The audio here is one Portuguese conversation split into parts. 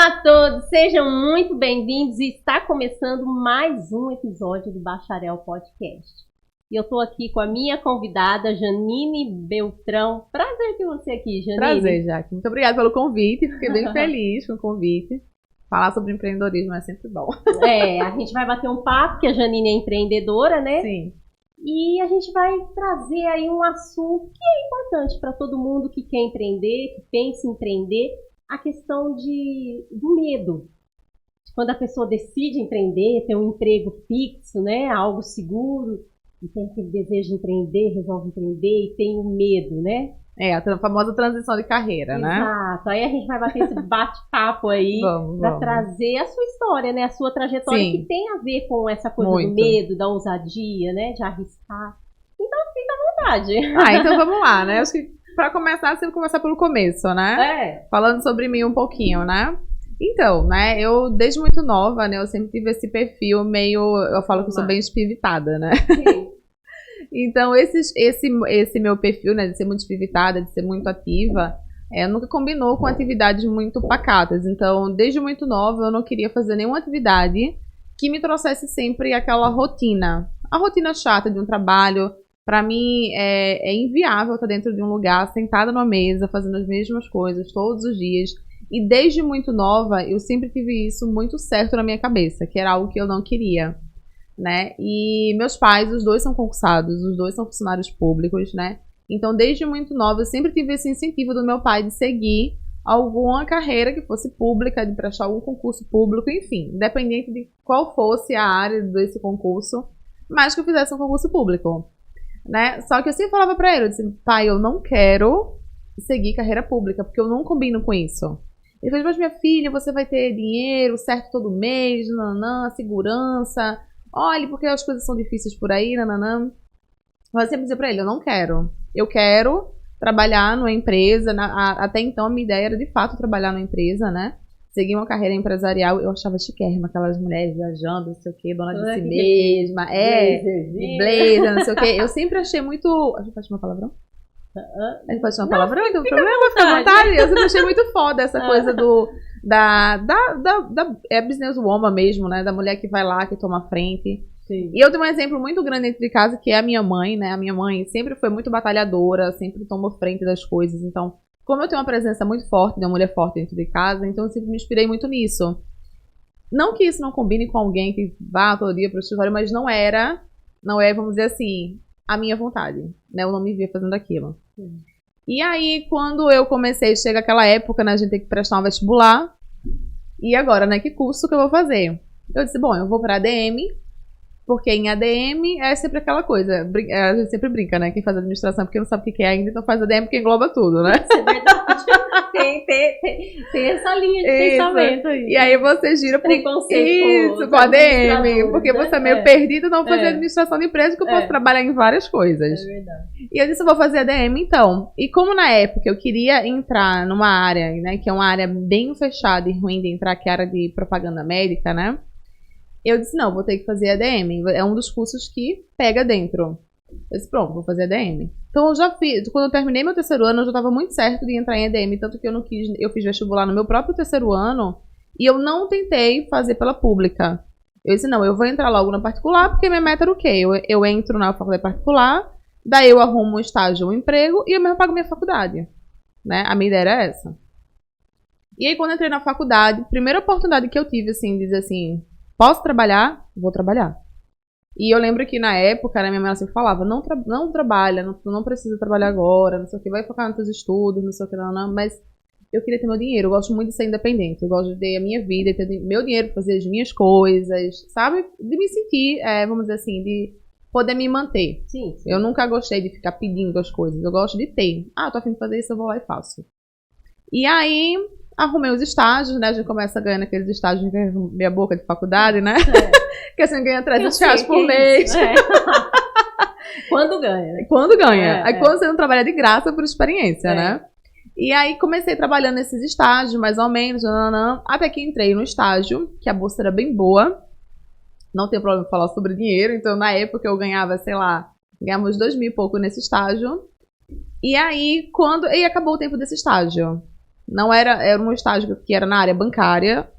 Olá a todos, sejam muito bem-vindos e está começando mais um episódio do Bacharel Podcast. E eu estou aqui com a minha convidada, Janine Beltrão. Prazer ter você aqui, Janine. Prazer, Jaque. Muito obrigada pelo convite, fiquei bem feliz com o convite. Falar sobre empreendedorismo é sempre bom. A gente vai bater um papo, que a Janine é empreendedora, né? Sim. E a gente vai trazer aí um assunto que é importante para todo mundo que quer empreender, que pensa em empreender, a questão do medo. Quando a pessoa decide empreender, ter um emprego fixo, né, algo seguro, e tem aquele desejo de empreender, resolve empreender e tem o medo, né? A famosa transição de carreira, né? Exato. Aí a gente vai bater esse bate-papo aí para trazer a sua história, né? A sua trajetória. Sim. Que tem a ver com essa coisa do medo, da ousadia, né? De arriscar. Então, fica à vontade. Então vamos lá, né? Acho que para começar, sempre começar pelo começo, né? Falando sobre mim um pouquinho, né? Então, né? Eu, desde muito nova, né? Eu sempre tive esse perfil meio... Eu falo que eu sou bem espivitada, né? Sim. Então, esse meu perfil, né, de ser muito espivitada, de ser muito ativa, nunca combinou com atividades muito pacatas. Então, desde muito nova, eu não queria fazer nenhuma atividade que me trouxesse sempre aquela rotina. A rotina chata de um trabalho, para mim, é inviável estar dentro de um lugar, sentada numa mesa, fazendo as mesmas coisas todos os dias. E desde muito nova, eu sempre tive isso muito certo na minha cabeça, que era algo que eu não queria. Né? E meus pais, os dois são concursados, os dois são funcionários públicos, né? Então, desde muito nova, eu sempre tive esse incentivo do meu pai de seguir alguma carreira que fosse pública, de prestar algum concurso público, enfim, independente de qual fosse a área desse concurso, mas que eu fizesse um concurso público, né? Só que eu sempre falava pra ele, eu disse, pai, eu não quero seguir carreira pública, porque eu não combino com isso. Ele falou, mas minha filha, você vai ter dinheiro certo todo mês, nananã, segurança... Olha, porque as coisas são difíceis por aí, nananã. Eu sempre dizia pra ele, eu não quero. Eu quero trabalhar numa empresa. Até então, a minha ideia era, de fato, trabalhar numa empresa, né? Seguir uma carreira empresarial. Eu achava chiquérrima, aquelas mulheres viajando, não sei o quê, dona de si mesma. Blazer, não sei o quê. Eu sempre achei muito... A gente pode chamar palavrão? A gente pode chamar palavrão? Não tem problema, fica à vontade. Eu sempre achei muito foda essa coisa da businesswoman mesmo, né? Da mulher que vai lá, que toma a frente. Sim. E eu tenho um exemplo muito grande dentro de casa, que é a minha mãe, né? A minha mãe sempre foi muito batalhadora, sempre tomou frente das coisas. Então, como eu tenho uma presença muito forte, de uma mulher forte dentro de casa, então eu sempre me inspirei muito nisso. Não que isso não combine com alguém que vá todo dia para o escritório, mas não é, vamos dizer assim, a minha vontade, né? Eu não me via fazendo aquilo. Sim. E aí, quando eu comecei, chega aquela época, né, a gente tem que prestar um vestibular. E agora, né, que curso que eu vou fazer? Eu disse, bom, eu vou para ADM, porque em ADM é sempre aquela coisa, a gente sempre brinca, né, quem faz administração porque não sabe o que é ainda, então faz ADM porque engloba tudo, né? Isso é verdade. Tem essa linha de pensamento aí. E aí você gira por isso, com ADM, porque você é meio perdido, não fazer administração de empresa, que eu posso trabalhar em várias coisas. É verdade. E eu disse, eu vou fazer ADM então. E como na época eu queria entrar numa área, né, que é uma área bem fechada e ruim de entrar, que é a área de propaganda médica, né? Eu disse, não, vou ter que fazer ADM. É um dos cursos que pega dentro. Eu disse, pronto, vou fazer ADM. Então eu já fiz, quando eu terminei meu terceiro ano, eu já estava muito certo de entrar em ADM, tanto que eu fiz vestibular no meu próprio terceiro ano e eu não tentei fazer pela pública. Eu disse, não, eu vou entrar logo na particular, porque minha meta era o quê? Eu entro na faculdade particular, daí eu arrumo um estágio, um emprego e eu mesmo pago minha faculdade, né? A minha ideia era essa. E aí quando eu entrei na faculdade, primeira oportunidade que eu tive, assim, de dizer assim, posso trabalhar? Vou trabalhar. E eu lembro que na época, né, minha mãe sempre falava, não trabalha, não precisa trabalhar agora, não sei o que, vai focar nos seus estudos, não sei o que, não, mas eu queria ter meu dinheiro, eu gosto muito de ser independente, eu gosto de ter a minha vida, ter meu dinheiro pra fazer as minhas coisas, sabe? De me sentir, vamos dizer assim, de poder me manter. Sim. Eu nunca gostei de ficar pedindo as coisas, eu gosto de ter. Ah, tô a fim de fazer isso, eu vou lá e faço. E aí, arrumei os estágios, né, a gente começa ganhando aqueles estágios de meia boca de faculdade, né? Que assim, ganha R$300 por mês. Quando ganha, né? Quando ganha. Aí quando você não trabalha de graça por experiência, né? E aí comecei trabalhando nesses estágios, mais ou menos, até que entrei no estágio, que a bolsa era bem boa. Não tem problema falar sobre dinheiro, então na época eu ganhava, sei lá, ganhamos 2.000 e pouco nesse estágio. E aí, e acabou o tempo desse estágio. Não era um estágio que era na área bancária.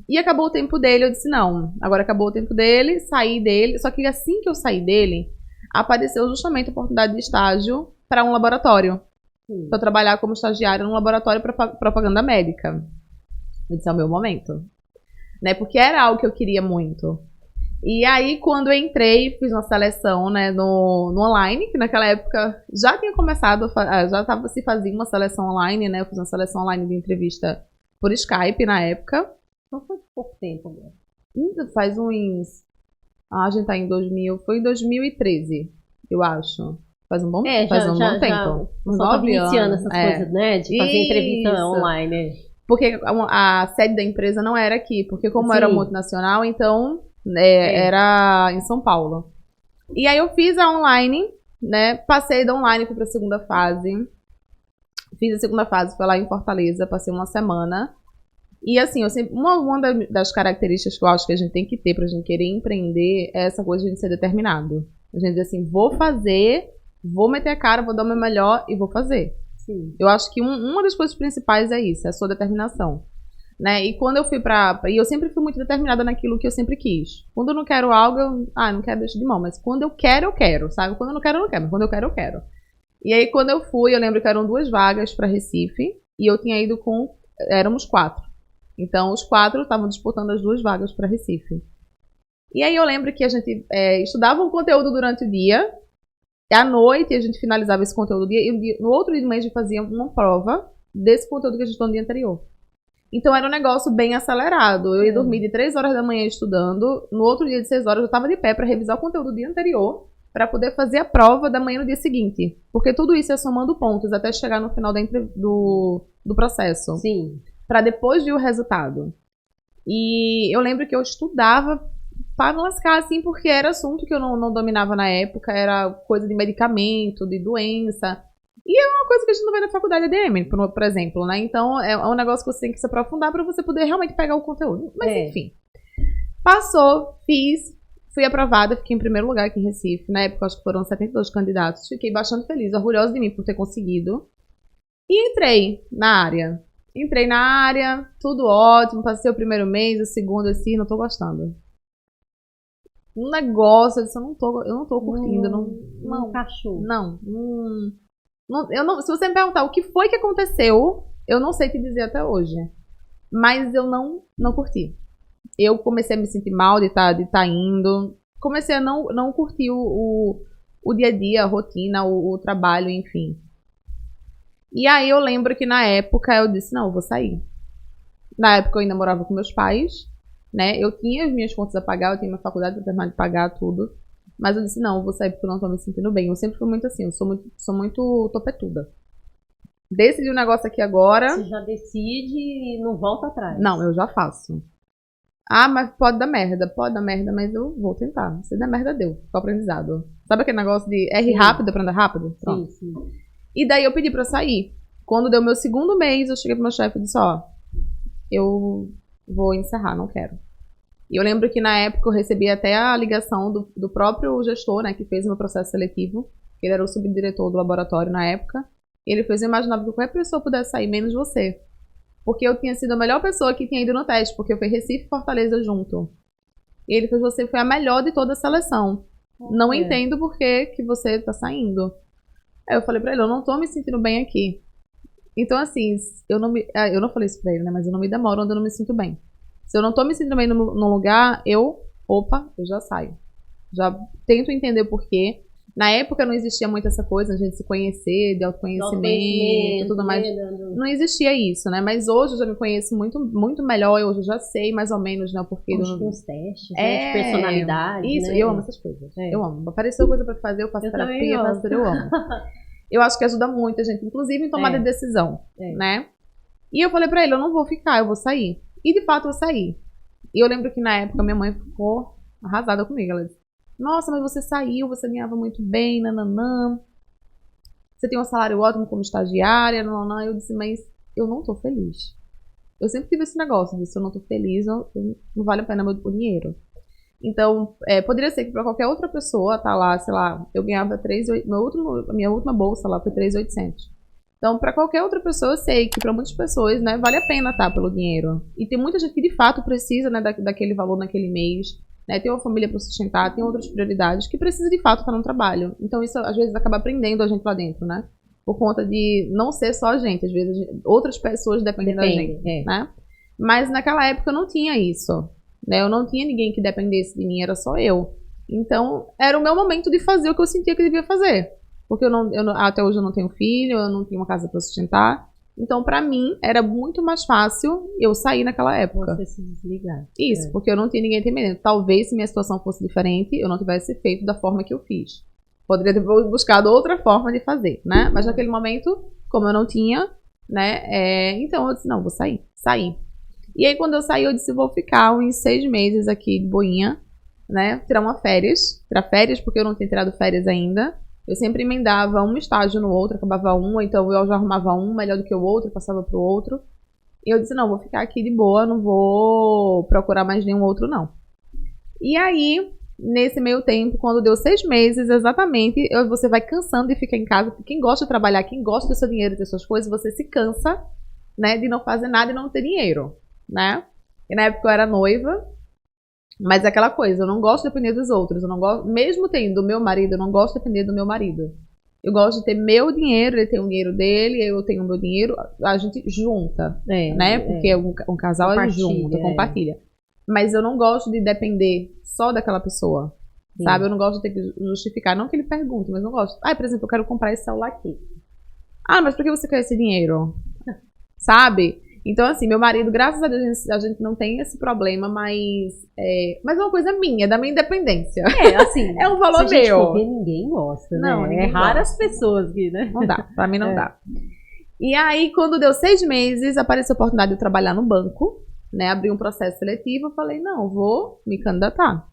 E acabou o tempo dele, eu disse, não, agora acabou o tempo dele, saí dele. Só que assim que eu saí dele, apareceu justamente a oportunidade de estágio para um laboratório. Para eu trabalhar como estagiária num laboratório para propaganda médica. Eu disse, é o meu momento. Né, porque era algo que eu queria muito. E aí, quando eu entrei, fiz uma seleção, né, no online, que naquela época já tinha começado, já estava se fazendo uma seleção online, né, eu fiz uma seleção online de entrevista por Skype na época. Não foi pouco tempo agora. Faz uns... a gente tá em 2000, foi em 2013, eu acho. Faz um bom, faz um bom tempo. Uns 9 iniciando essas coisas, né, de fazer entrevista online, né. Porque a sede da empresa não era aqui, porque como era multinacional, então era em São Paulo. E aí eu fiz a online, né? Passei da online, fui para a segunda fase. Fiz a segunda fase, foi lá em Fortaleza, passei uma semana. E assim, eu sempre, uma das características que eu acho que a gente tem que ter pra gente querer empreender é essa coisa de a gente ser determinado. A gente diz assim, vou fazer, vou meter a cara, vou dar o meu melhor e vou fazer. Sim. Eu acho que uma das coisas principais é isso, é a sua determinação. Né? E quando eu fui e eu sempre fui muito determinada naquilo que eu sempre quis. Quando eu não quero algo, não quero, deixa de mão. Mas quando eu quero, sabe? Quando eu não quero, mas quando eu quero. E aí, quando eu fui, eu lembro que eram 2 vagas para Recife. E eu tinha ido éramos 4. Então, os 4 estavam disputando as 2 vagas para Recife. E aí, eu lembro que a gente estudava um conteúdo durante o dia. E à noite, a gente finalizava esse conteúdo do dia. E no outro dia de manhã, a gente fazia uma prova desse conteúdo que a gente estudou no dia anterior. Então era um negócio bem acelerado. Eu ia dormir de 3 horas da manhã estudando. No outro dia de 6 horas eu estava de pé para revisar o conteúdo do dia anterior, para poder fazer a prova da manhã no dia seguinte. Porque tudo isso ia somando pontos até chegar no final do processo. Sim. Para depois vir o resultado. E eu lembro que eu estudava para me lascar, assim, porque era assunto que eu não dominava na época. Era coisa de medicamento, de doença. E é uma coisa que a gente não vê na faculdade ADM, por exemplo, né? Então, é um negócio que você tem que se aprofundar para você poder realmente pegar o conteúdo. Mas, enfim. Passou, fiz, fui aprovada, fiquei em primeiro lugar aqui em Recife. Na época, acho que foram 72 candidatos. Fiquei bastante feliz, orgulhosa de mim por ter conseguido. E entrei na área, tudo ótimo. Passei o primeiro mês, o segundo, assim, não tô gostando. Um negócio, eu não tô curtindo. Não encaixou. Se você me perguntar o que foi que aconteceu, eu não sei te dizer até hoje. Mas eu não curti. Eu comecei a me sentir mal de estar indo. Comecei a não curtir o dia a dia, a rotina, o trabalho, enfim. E aí eu lembro que na época eu disse, não, eu vou sair. Na época eu ainda morava com meus pais, né? Eu tinha as minhas contas a pagar, eu tinha minha faculdade para terminar de pagar tudo. Mas eu disse, não, eu vou sair porque eu não tô me sentindo bem. Eu sempre fui muito assim, eu sou muito topetuda. Decidi um negócio aqui agora. Você já decide e não volta atrás. Não, eu já faço. Mas pode dar merda, mas eu vou tentar. Se der merda, deu. Ficou aprendizado. Sabe aquele negócio de R rápido pra andar rápido? Pronto. Sim. E daí eu pedi pra sair. Quando deu meu segundo mês, eu cheguei pro meu chefe e disse, eu vou encerrar, não quero. E eu lembro que na época eu recebi até a ligação do próprio gestor, né, que fez o meu processo seletivo. Ele era o subdiretor do laboratório na época. E ele fez, eu imaginava que qualquer pessoa pudesse sair, menos você. Porque eu tinha sido a melhor pessoa que tinha ido no teste, porque eu fui Recife e Fortaleza junto. E ele fez, você foi a melhor de toda a seleção. Não entendo por que você tá saindo. Aí eu falei pra ele, eu não tô me sentindo bem aqui. Então, assim, eu não falei isso pra ele, né, mas eu não me demoro onde eu não me sinto bem. Se eu não tô me sentindo bem num lugar, eu já saio. Já tento entender o porquê. Na época não existia muito essa coisa, a gente se conhecer, de autoconhecimento e tudo mais. Não existia isso, né? Mas hoje eu já me conheço muito, muito melhor. Hoje eu já sei mais ou menos, né, o porquê. Uns testes, né, de personalidade. Isso, né? eu amo essas coisas. Eu amo. Apareceu coisa pra fazer, eu faço terapia, eu faço tudo, eu amo. Eu acho que ajuda muito a gente, inclusive em tomada de decisão, né? E eu falei pra ele, eu não vou ficar, eu vou sair. E de fato eu saí. E eu lembro que na época minha mãe ficou arrasada comigo. Ela disse, nossa, mas você saiu, você ganhava muito bem, nananã. Você tem um salário ótimo como estagiária, nananã. Eu disse, mas eu não tô feliz. Eu sempre tive esse negócio de se eu não tô feliz, não vale a pena o dinheiro. Então, poderia ser que para qualquer outra pessoa, tá lá, sei lá, eu ganhava 3.800, minha última bolsa lá foi 3.800. Então, para qualquer outra pessoa, eu sei que para muitas pessoas, né, vale a pena estar pelo dinheiro. E tem muita gente que de fato precisa, né, daquele valor naquele mês, né, tem uma família para sustentar, tem outras prioridades que precisa de fato estar no trabalho. Então, isso às vezes acaba prendendo a gente lá dentro, né? Por conta de não ser só a gente, às vezes outras pessoas dependem da gente, né? Mas naquela época eu não tinha isso, né? Eu não tinha ninguém que dependesse de mim, era só eu. Então, era o meu momento de fazer o que eu sentia que devia fazer. Porque até hoje eu não tenho filho, eu não tenho uma casa para sustentar. Então, pra mim, era muito mais fácil eu sair naquela época. Você se desligar. Isso, porque eu não tinha ninguém dependendo. Talvez, se minha situação fosse diferente, eu não tivesse feito da forma que eu fiz. Poderia ter buscado outra forma de fazer, né? Mas naquele momento, como eu não tinha, né? Então, eu disse, não, vou sair. Saí. E aí, quando eu saí, eu disse, vou ficar uns 6 meses aqui de boinha, né? Tirar férias, porque eu não tinha tirado férias ainda. Eu sempre emendava um estágio no outro, acabava um, então eu já arrumava um melhor do que o outro, passava pro outro. E eu disse, não, vou ficar aqui de boa, não vou procurar mais nenhum outro, não. E aí, nesse meio tempo, quando deu 6 meses, exatamente, você vai cansando de ficar em casa. Quem gosta de trabalhar, quem gosta do seu dinheiro, das suas coisas, você se cansa, né, de não fazer nada e não ter dinheiro, né? E na época eu era noiva. Mas é aquela coisa, eu não gosto de depender dos outros. Eu não gosto, mesmo tendo meu marido, eu não gosto de depender do meu marido. Eu gosto de ter meu dinheiro, ele tem o dinheiro dele, eu tenho o meu dinheiro, a gente junta, né? Porque um casal é junto, compartilha. Mas eu não gosto de depender só daquela pessoa, sabe? Eu não gosto de ter que justificar, não que ele pergunte, mas eu não gosto. Por exemplo, eu quero comprar esse celular aqui. Mas por que você quer esse dinheiro? Sabe? Então, assim, meu marido, graças a Deus, a gente não tem esse problema, mas é uma coisa minha, da minha independência. Assim, é um valor meu. Porque ninguém gosta, né? Não, é raras pessoas que, né? Não dá, pra mim não dá. E aí, quando deu 6 meses, apareceu a oportunidade de eu trabalhar no banco, né? Abri um processo seletivo, eu falei, não, vou me candidatar.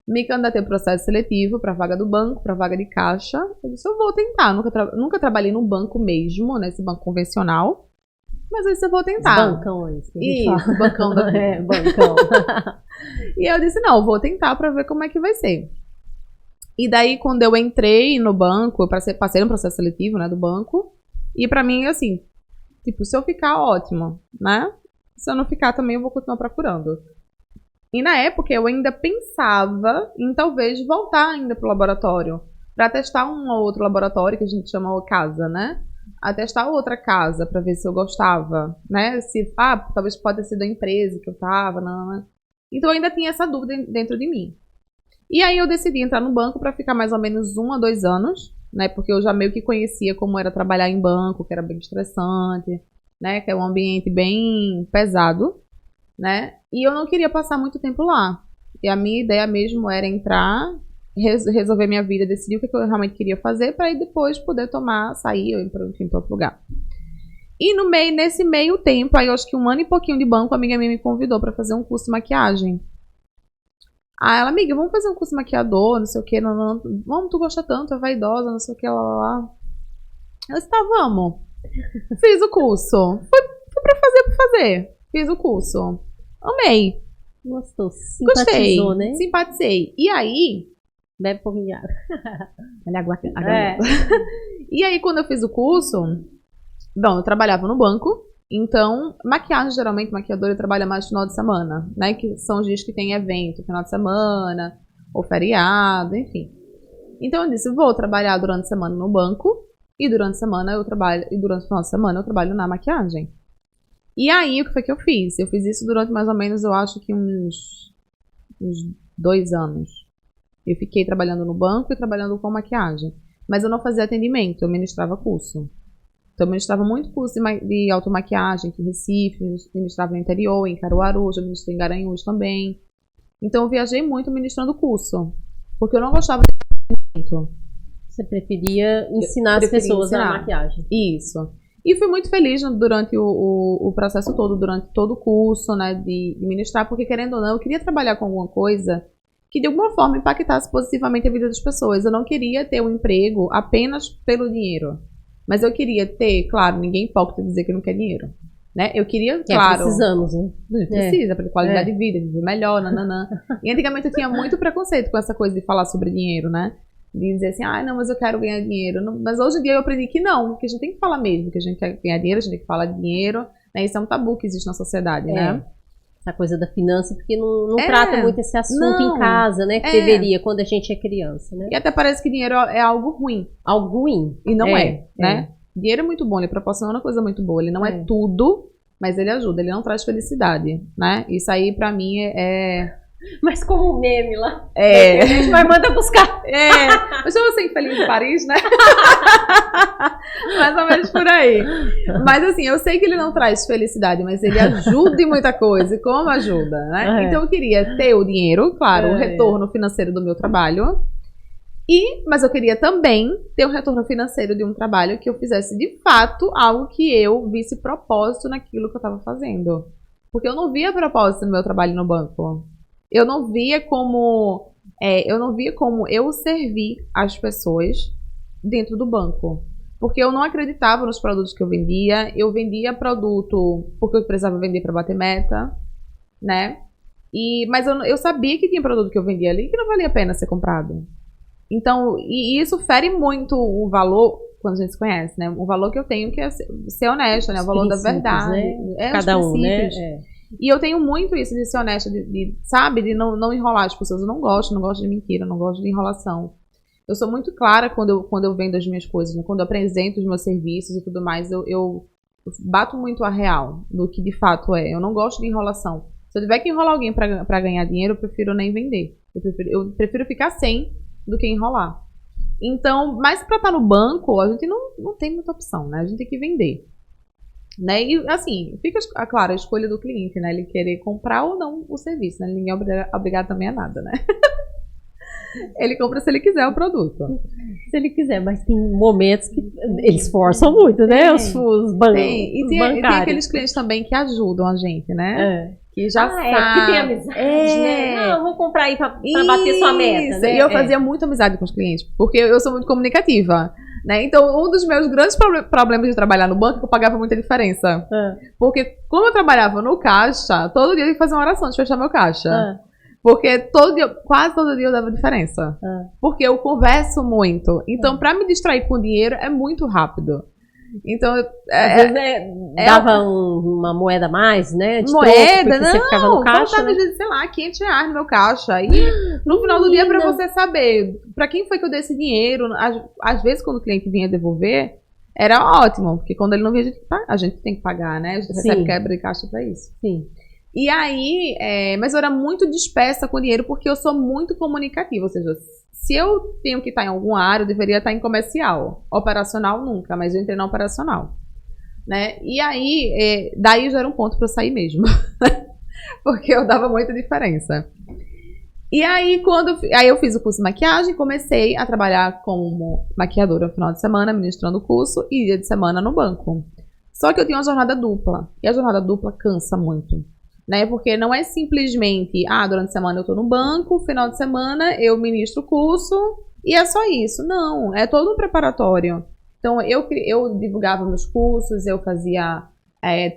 Me candidatei ao processo seletivo pra vaga do banco, pra vaga de caixa. Eu disse, eu vou tentar. Nunca trabalhei no banco mesmo, nesse banco convencional. Mas aí eu vou tentar. Os bancões. Isso, bancão da vida. Bancão. E eu disse, não, vou tentar pra ver como é que vai ser. E daí, quando eu entrei no banco, eu passei no processo seletivo, né, do banco. E pra mim, assim, tipo, se eu ficar, ótimo, né? Se eu não ficar também, eu vou continuar procurando. E na época, eu ainda pensava em talvez voltar ainda pro laboratório. Pra testar um ou outro laboratório, que a gente chama casa, né? A testar outra casa pra ver se eu gostava, né? Se, talvez pode ter sido a empresa que eu tava, não. Então eu ainda tinha essa dúvida dentro de mim. E aí eu decidi entrar no banco pra ficar mais ou menos 1 a 2 anos, né? Porque eu já meio que conhecia como era trabalhar em banco, que era bem estressante, né? Que é um ambiente bem pesado, né? E eu não queria passar muito tempo lá. E a minha ideia mesmo era entrar, resolver minha vida, decidir o que eu realmente queria fazer para aí depois poder sair ou ir para outro lugar. E nesse meio tempo, aí eu acho que 1 ano e pouquinho de banco, a amiga minha me convidou para fazer um curso de maquiagem. Ela, amiga, vamos fazer um curso de maquiador, não sei o que, não, vamos, tu gosta tanto, é vaidosa, não sei o que, lá. Eu disse, tá, vamos. Fiz o curso. Fui pra fazer. Fiz o curso. Amei. Gostou, simpatizou, gostei, né? Simpatizei. E aí... Bebe um pouquinho de água. Olha a água. E aí, quando eu fiz o curso, bom, eu trabalhava no banco, então, maquiagem, geralmente, maquiadora trabalha mais no final de semana, né? Que são os dias que tem evento, final de semana, ou feriado, enfim. Então, eu disse, vou trabalhar durante a semana no banco, e durante a semana eu trabalho, e durante o final de semana eu trabalho na maquiagem. E aí, o que foi que eu fiz? Eu fiz isso durante mais ou menos, eu acho que uns 2 anos. Eu fiquei trabalhando no banco e trabalhando com maquiagem. Mas eu não fazia atendimento, eu ministrava curso. Então, eu ministrava muito curso de automaquiagem aqui em Recife, ministrava no interior, em Caruaru, já ministrei em Garanhuns também. Então, eu viajei muito ministrando curso. Porque eu não gostava de atendimento. Você preferia ensinar as pessoas a maquiagem. Isso. E fui muito feliz durante o processo todo, durante todo o curso, né, de ministrar, porque querendo ou não, eu queria trabalhar com alguma coisa que de alguma forma impactasse positivamente a vida das pessoas. Eu não queria ter um emprego apenas pelo dinheiro. Mas eu queria ter, claro, ninguém pode dizer que não quer dinheiro, né? Eu queria, claro... Precisamos, né? Precisa, para qualidade de vida, viver melhor, nananã. E antigamente eu tinha muito preconceito com essa coisa de falar sobre dinheiro, né? de dizer assim, não, mas eu quero ganhar dinheiro. Não, mas hoje em dia eu aprendi que não, que a gente tem que falar mesmo, que a gente quer ganhar dinheiro, a gente tem que falar de dinheiro, né? Isso é um tabu que existe na sociedade, né? Essa coisa da finança, porque não trata muito esse assunto em casa, né? Que deveria, quando a gente é criança, né? E até parece que dinheiro é algo ruim. Algo ruim. E não né? Dinheiro é muito bom, ele proporciona uma coisa muito boa. Ele não é tudo, mas ele ajuda, ele não traz felicidade, né? Isso aí pra mim Mas como um meme lá. A gente vai mandar buscar. Mas eu assim, feliz em Paris, né? Mais ou menos por aí. Mas assim, eu sei que ele não traz felicidade, mas ele ajuda em muita coisa. E como ajuda, né? Então eu queria ter o dinheiro, claro, o retorno financeiro do meu trabalho. Mas eu queria também ter um retorno financeiro de um trabalho que eu fizesse de fato algo que eu visse propósito naquilo que eu estava fazendo. Porque eu não via propósito no meu trabalho no banco. Eu não via como eu servir as pessoas dentro do banco. Porque eu não acreditava nos produtos que eu vendia produto porque eu precisava vender para bater meta, né? Mas eu sabia que tinha produto que eu vendia ali que não valia a pena ser comprado. Então, e isso fere muito o valor, quando a gente se conhece, né? O valor que eu tenho que é ser honesta, né? O valor da verdade. Né? Cada um, né? E eu tenho muito isso de ser honesta, sabe? De não enrolar as pessoas. Eu não gosto de mentira, não gosto de enrolação. Eu sou muito clara quando eu vendo as minhas coisas, né? Quando eu apresento os meus serviços e tudo mais, eu bato muito a real do que de fato é. Eu não gosto de enrolação. Se eu tiver que enrolar alguém pra ganhar dinheiro, eu prefiro nem vender. Eu prefiro ficar sem do que enrolar. Então, mas pra estar no banco, a gente não tem muita opção, né? A gente tem que vender. Né? E assim, fica claro a escolha do cliente, né? Ele querer comprar ou não o serviço, né? Ninguém é obrigado também a nada, né? Ele compra se ele quiser o produto. Se ele quiser, mas tem momentos que eles forçam muito, né? Os bancos. E tem aqueles clientes também que ajudam a gente, né? Que já sabe. Que tem amizade, né? Não, vou comprar aí pra bater sua meta, né? E eu fazia muita amizade com os clientes, porque eu sou muito comunicativa. Né? Então, um dos meus grandes problemas de trabalhar no banco é que eu pagava muita diferença. Porque, como eu trabalhava no caixa, todo dia eu ia fazer uma oração de fechar meu caixa. Porque quase todo dia eu dava diferença. Porque eu converso muito. Então, pra me distrair com dinheiro, é muito rápido. Então, às vezes dava uma moeda a mais, né? De moeda, troco, você ficava no caixa, né? Sei lá, R$500 no meu caixa. E no final do dia, pra você saber pra quem foi que eu dei esse dinheiro, às vezes quando o cliente vinha devolver, era ótimo, porque quando ele não vinha, a gente tem que pagar, né? A gente recebe quebra de caixa pra isso. Sim. E aí, mas eu era muito dispersa com o dinheiro porque eu sou muito comunicativa, ou seja, se eu tenho que estar em alguma área, eu deveria estar em comercial. Operacional nunca, mas eu entrei na operacional. Né? E aí, daí já era um ponto para eu sair mesmo. Porque eu dava muita diferença. E aí, aí eu fiz o curso de maquiagem, comecei a trabalhar como maquiadora no final de semana, ministrando o curso, e dia de semana no banco. Só que eu tinha uma jornada dupla. E a jornada dupla cansa muito. Né? Porque não é simplesmente, durante a semana eu tô no banco, final de semana eu ministro o curso e é só isso. Não, é todo um preparatório. Então, eu divulgava meus cursos, eu fazia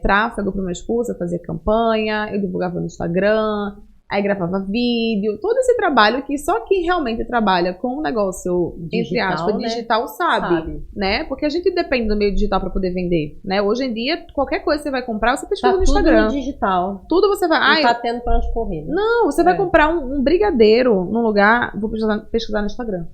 tráfego para meus cursos, eu fazia campanha, eu divulgava no Instagram, aí gravava vídeo, todo esse trabalho que só quem realmente trabalha com um negócio, digital, entre aspas, né? Digital sabe, né? Porque a gente depende do meio digital para poder vender, né? Hoje em dia, qualquer coisa que você vai comprar, você pesquisa no Instagram. Tudo digital. Tudo você vai... Não tá tendo pra onde correr. Né? Não, você vai comprar um brigadeiro num lugar, vou pesquisar no Instagram.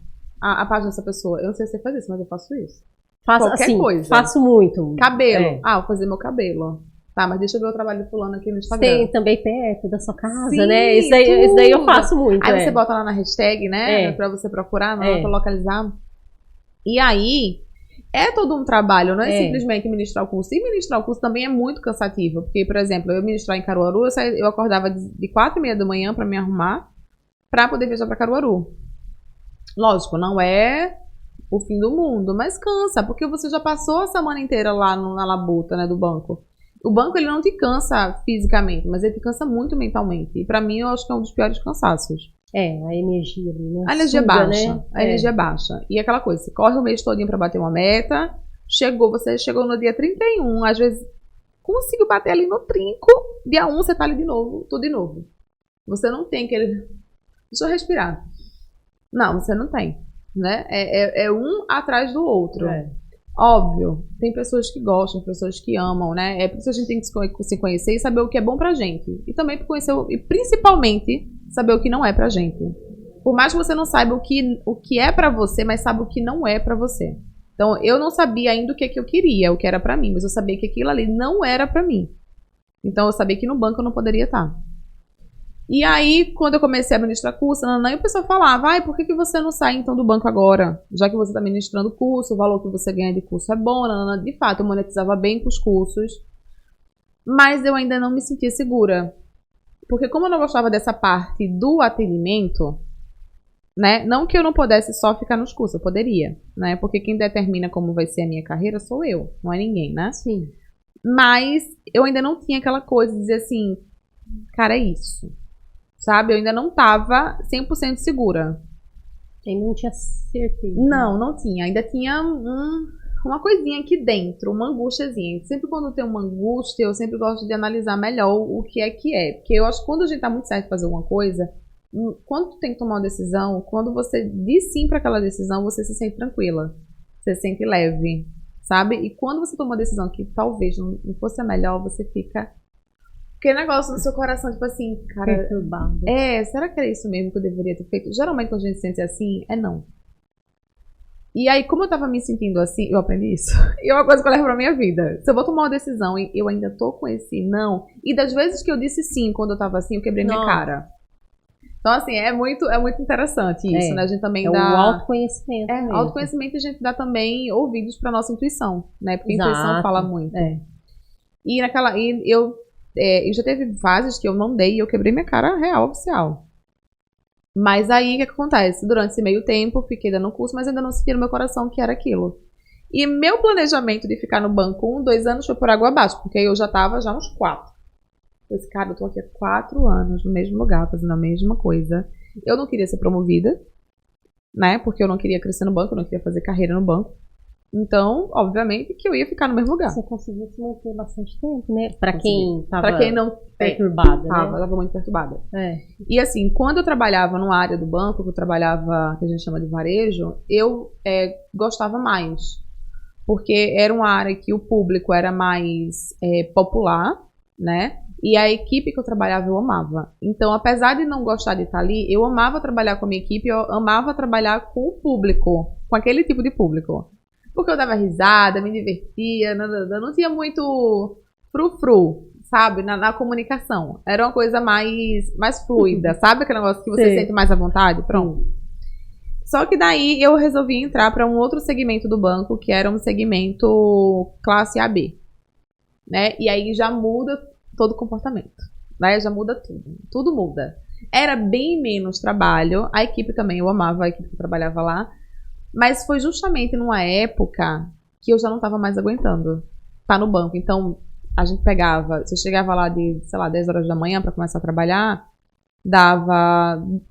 A página dessa pessoa. Eu não sei se você faz isso, mas eu faço isso. Qualquer coisa. Faço muito. Cabelo. Vou fazer meu cabelo. Tá, mas deixa eu ver o trabalho do fulano aqui no Instagram. Tem também perto da sua casa, né? Isso daí eu faço muito. Aí você bota lá na hashtag, né? Pra você procurar, pra localizar. E aí, é todo um trabalho, não é simplesmente ministrar o curso. E ministrar o curso também é muito cansativo. Porque, por exemplo, eu ministrar em Caruaru, eu acordava de 4h30 da manhã pra me arrumar, pra poder viajar pra Caruaru. Lógico, não é o fim do mundo, mas cansa, porque você já passou a semana inteira lá na labuta, né, do banco. O banco, ele não te cansa fisicamente, mas ele te cansa muito mentalmente. E pra mim, eu acho que é um dos piores cansaços. A energia ali, né? A energia baixa. Né? A energia baixa. E aquela coisa, você corre o mês todinho pra bater uma meta, você chegou no dia 31, às vezes conseguiu bater ali no trinco, dia 1 você tá ali de novo, tudo de novo. Você não tem aquele... Deixa eu respirar. Não, você não tem. né? É um atrás do outro. Óbvio, tem pessoas que gostam, pessoas que amam, né? É por isso que a gente tem que se conhecer e saber o que é bom pra gente. E também conhecer, e principalmente, saber o que não é pra gente. Por mais que você não saiba o que é pra você, mas sabe o que não é pra você. Então, eu não sabia ainda o que eu queria, o que era pra mim, mas eu sabia que aquilo ali não era pra mim. Então, eu sabia que no banco eu não poderia estar. E aí, quando eu comecei a ministrar curso, o pessoal falava, por que você não sai então do banco agora? Já que você está ministrando curso, o valor que você ganha de curso é bom, de fato, eu monetizava bem com os cursos, mas eu ainda não me sentia segura. Porque como eu não gostava dessa parte do atendimento, né, não que eu não pudesse só ficar nos cursos, eu poderia, né, porque quem determina como vai ser a minha carreira sou eu, não é ninguém, né? Sim. Mas eu ainda não tinha aquela coisa de dizer assim, cara, é isso. Sabe? Eu ainda não tava 100% segura. Ainda não tinha certeza. Não tinha. Ainda tinha uma coisinha aqui dentro, uma angústiazinha. Sempre quando tem uma angústia, eu sempre gosto de analisar melhor o que é que é. Porque eu acho que quando a gente tá muito certo de fazer uma coisa, quando tu tem que tomar uma decisão, quando você diz sim para aquela decisão, você se sente tranquila. Você se sente leve, sabe? E quando você toma uma decisão que talvez não fosse a melhor, você fica... Porque negócio no seu coração, tipo assim, cara... Perturbado. Será que era isso mesmo que eu deveria ter feito? Geralmente quando a gente se sente assim, não. E aí, como eu tava me sentindo assim, eu aprendi isso. E é uma coisa que eu levo pra minha vida. Se eu vou tomar uma decisão e eu ainda tô com esse não... E das vezes que eu disse sim, quando eu tava assim, eu quebrei minha cara. Então, assim, é muito interessante isso, né? A gente também dá... o autoconhecimento mesmo. Autoconhecimento, a gente dá também ouvidos pra nossa intuição, né? Porque a intuição fala muito. E eu já teve fases que eu não dei e eu quebrei minha cara real, oficial. Mas aí, o que acontece? Durante esse meio tempo, fiquei dando curso, mas ainda não sentia no meu coração que era aquilo. E meu planejamento de ficar no banco 1, 2 anos foi por água abaixo, porque eu já tava uns 4. Eu disse, cara, eu tô aqui há 4 anos no mesmo lugar, fazendo a mesma coisa. Eu não queria ser promovida, né? Porque eu não queria crescer no banco, eu não queria fazer carreira no banco. Então, obviamente, que eu ia ficar no mesmo lugar. Você conseguiu se manter bastante tempo, né? Pra quem não perturbada, né? Eu tava muito perturbada. E assim, quando eu trabalhava numa área do banco, que eu trabalhava, que a gente chama de varejo, eu gostava mais. Porque era uma área que o público era mais popular, né? E a equipe que eu trabalhava, eu amava. Então, apesar de não gostar de estar ali, eu amava trabalhar com a minha equipe, eu amava trabalhar com o público, com aquele tipo de público. Porque eu dava risada, me divertia, não tinha muito frufru, sabe, na comunicação. Era uma coisa mais fluida, sabe aquele negócio que você sente mais à vontade? Pronto. Só que daí eu resolvi entrar para um outro segmento do banco, que era um segmento classe AB, né? E aí já muda todo o comportamento, né? Já muda tudo, tudo muda. Era bem menos trabalho, a equipe também, eu amava a equipe que trabalhava lá, mas foi justamente numa época que eu já não estava mais aguentando estar no banco. Então, a gente pegava, você chegava lá de, 10 horas da manhã para começar a trabalhar,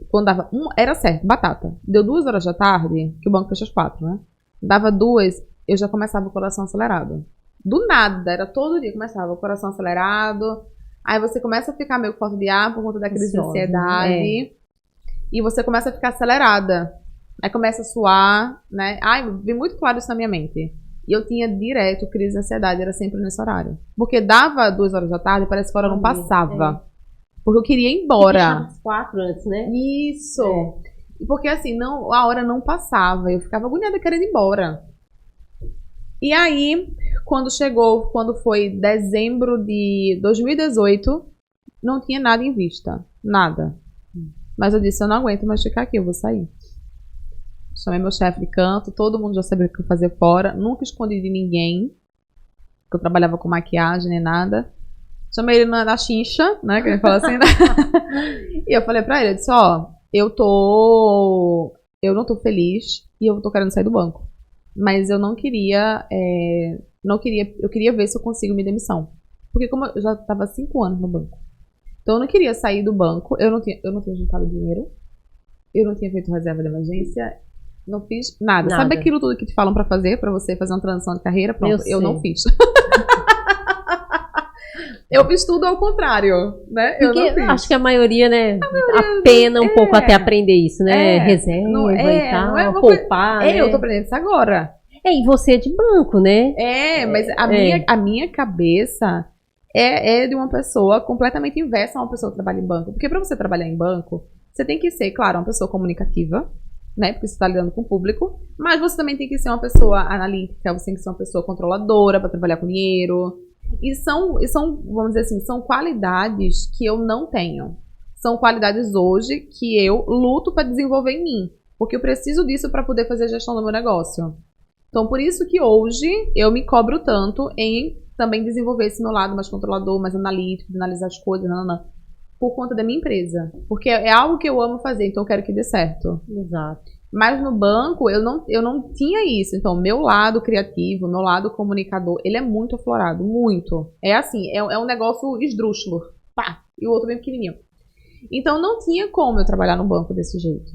quando dava, era certo, batata. Deu 2 horas da tarde, que o banco fecha às 4, né? Dava 2, eu já começava o coração acelerado. Do nada, era todo dia, começava o coração acelerado. Aí você começa a ficar meio com falta de ar por conta da crise de ansiedade. E você começa a ficar acelerada. Aí começa a suar, né? Vi muito claro isso na minha mente. E eu tinha direto crise de ansiedade, era sempre nesse horário. Porque dava 2 horas da tarde, parece que a hora não passava. Porque eu queria ir embora. Às 4 antes, né? Isso. Porque assim, a hora não passava. Eu ficava agoniada querendo ir embora. E aí, quando foi dezembro de 2018, não tinha nada em vista. Nada. Mas eu disse, eu não aguento mais ficar aqui, eu vou sair. Chamei meu chefe de canto, todo mundo já sabia o que eu fazia fora. Nunca escondi de ninguém, que eu trabalhava com maquiagem nem nada. Chamei ele na chincha, né, que ele fala assim, né? E eu falei pra ele, eu disse, eu não tô feliz e eu tô querendo sair do banco. Mas eu não queria, eu queria ver se eu consigo minha demissão. Porque como eu já tava 5 anos no banco. Então eu não queria sair do banco, eu não tinha juntado dinheiro, eu não tinha feito reserva de emergência, não fiz nada. Sabe aquilo tudo que te falam pra fazer, pra você fazer uma transição de carreira? Pronto, eu não fiz. Eu fiz tudo ao contrário, né? Porque eu acho que a maioria, né, apena um pouco até aprender isso, né? Reserva e tal, poupar. Eu tô aprendendo isso agora. E você é de banco, né? Mas a minha cabeça é de uma pessoa completamente inversa a uma pessoa que trabalha em banco. Porque pra você trabalhar em banco, você tem que ser, claro, uma pessoa comunicativa, né? Porque você tá lidando com o público. Mas você também tem que ser uma pessoa analítica, você tem que ser uma pessoa controladora pra trabalhar com dinheiro. E são, vamos dizer assim, são qualidades que eu não tenho. São qualidades hoje que eu luto pra desenvolver em mim. Porque eu preciso disso pra poder fazer a gestão do meu negócio. Então, por isso que hoje eu me cobro tanto em também desenvolver esse meu lado mais controlador, mais analítico, de analisar as coisas, por conta da minha empresa. Porque é algo que eu amo fazer, então eu quero que dê certo. Exato. Mas no banco, eu não tinha isso. Então, meu lado criativo, meu lado comunicador, ele é muito aflorado, muito. É assim, é um negócio esdrúxulo. Pá! E o outro bem pequenininho. Então, não tinha como eu trabalhar no banco desse jeito.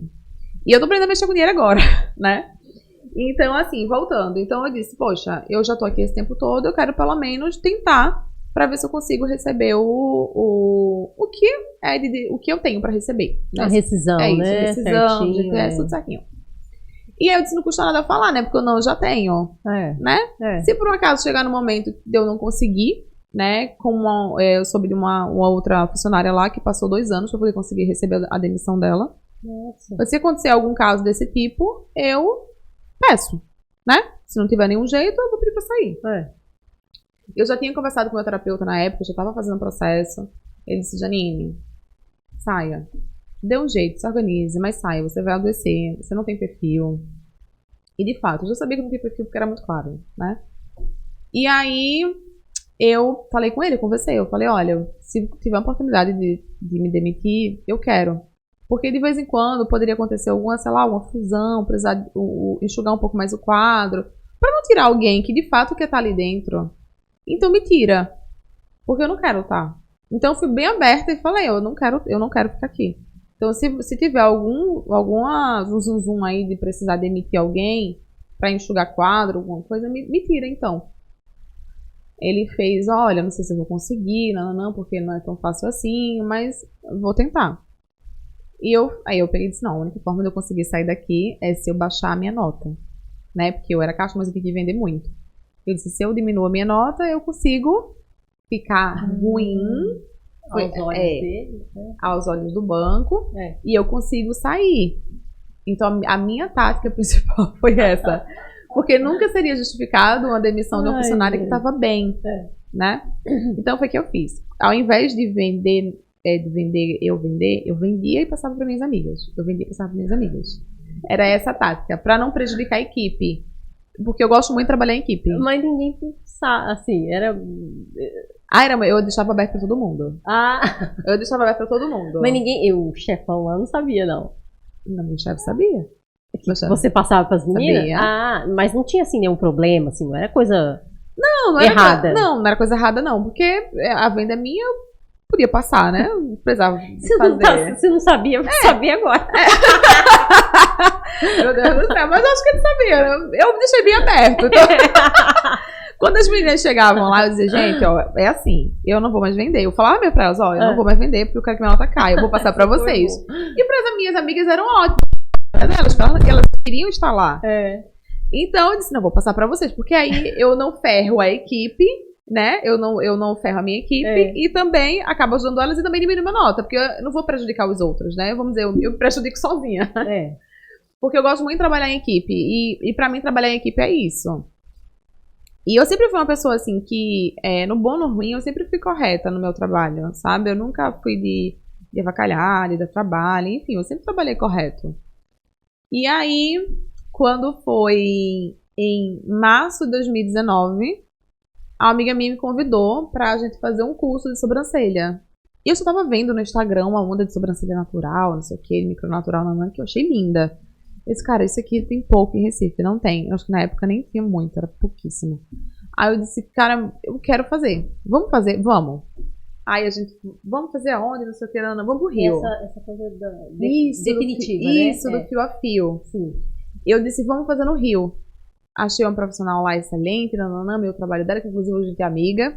E eu tô aprendendo a mexer com dinheiro agora, né? Então, assim, voltando. Então, eu disse, poxa, eu já tô aqui esse tempo todo, eu quero pelo menos tentar pra ver se eu consigo receber o que eu tenho pra receber. Né? A rescisão, isso, né? Rescisão, GTS, tudo certinho. E aí eu disse, não custa nada falar, né? Porque eu já tenho, né? Se por um acaso chegar no momento de eu não conseguir, né? Como eu soube de uma outra funcionária lá que passou 2 anos pra poder conseguir receber a demissão dela. Nossa. Se acontecer algum caso desse tipo, eu peço, né? Se não tiver nenhum jeito, eu vou pedir pra sair. Eu já tinha conversado com o meu terapeuta na época, eu já tava fazendo um processo. Ele disse, Janine, saia. Dê um jeito, se organize, mas saia, você vai adoecer, você não tem perfil. E de fato, eu já sabia que não tinha perfil porque era muito claro, né? E aí, eu falei com ele, conversei, eu falei, olha, se tiver a oportunidade de me demitir, eu quero. Porque de vez em quando poderia acontecer alguma, sei lá, uma fusão, precisar enxugar um pouco mais o quadro, pra não tirar alguém que de fato quer estar ali dentro. Então me tira, porque eu não quero estar. Então eu fui bem aberta e falei, eu não quero ficar aqui. Então se tiver alguma zum aí de precisar demitir alguém pra enxugar quadro, alguma coisa, me tira então. Ele fez, olha, não sei se eu vou conseguir, não, porque não é tão fácil assim, mas vou tentar. Aí eu peguei e disse, não, a única forma de eu conseguir sair daqui é se eu baixar a minha nota, né? Porque eu era caixa, mas eu tinha que vender muito. Eu disse, se eu diminuo a minha nota, eu consigo ficar ruim aos olhos dele, né? Aos olhos do banco, e eu consigo sair. Então a minha tática principal foi essa. Porque nunca seria justificado uma demissão de uma funcionária que estava bem, né? Então foi o que eu fiz. Ao invés de vender, eu vendia e passava para minhas amigas. Era essa a tática, para não prejudicar a equipe. Porque eu gosto muito de trabalhar em equipe. Mas ninguém sabe, assim, eu deixava aberto pra todo mundo. Eu deixava aberto pra todo mundo. Mas o chefão lá não sabia, não. Não, meu chefe sabia. Você passava pras meninas? Sabia. Mas não tinha, assim, nenhum problema, assim, não era coisa não errada. Não era coisa errada, não. Porque a venda é minha, eu podia passar, né? Não precisava fazer. Você não sabia, sabia agora. Meu Deus do céu, mas eu acho que ele sabia. Eu deixei bem aberto. Então... Quando as meninas chegavam lá, eu dizia, gente, ó, é assim, eu não vou mais vender. Eu falava mesmo pra elas, ó, eu não vou mais vender porque eu quero que minha nota caia, eu vou passar pra vocês. E pras minhas amigas eram ótimas. Elas queriam estar lá. Então eu disse, não, vou passar pra vocês, porque aí eu não ferro a equipe, né? Eu não ferro a minha equipe e também acabo ajudando elas e também diminuo minha nota, porque eu não vou prejudicar os outros, né? Vamos dizer, eu me prejudico sozinha. Porque eu gosto muito de trabalhar em equipe e pra mim trabalhar em equipe é isso. E eu sempre fui uma pessoa assim que, no bom ou no ruim, eu sempre fui correta no meu trabalho, sabe? Eu nunca fui de avacalhar, de dar trabalho, enfim, eu sempre trabalhei correto. E aí, quando foi em março de 2019, a amiga minha me convidou pra gente fazer um curso de sobrancelha. E eu só tava vendo no Instagram uma onda de sobrancelha natural, não sei o que, micronatural, que eu achei linda. Esse cara, isso aqui tem pouco em Recife, não tem. Eu acho que na época nem tinha muito, era pouquíssimo. Aí eu disse, cara, eu quero fazer. Vamos fazer? Vamos. Aí a gente, vamos fazer aonde? Não sei o que, não, vamos pro Rio. Essa coisa definitiva, né? Isso, do fio a fio. Sim. Eu disse, vamos fazer no Rio. Achei uma profissional lá excelente, meu trabalho dela, que inclusive hoje a gente é amiga.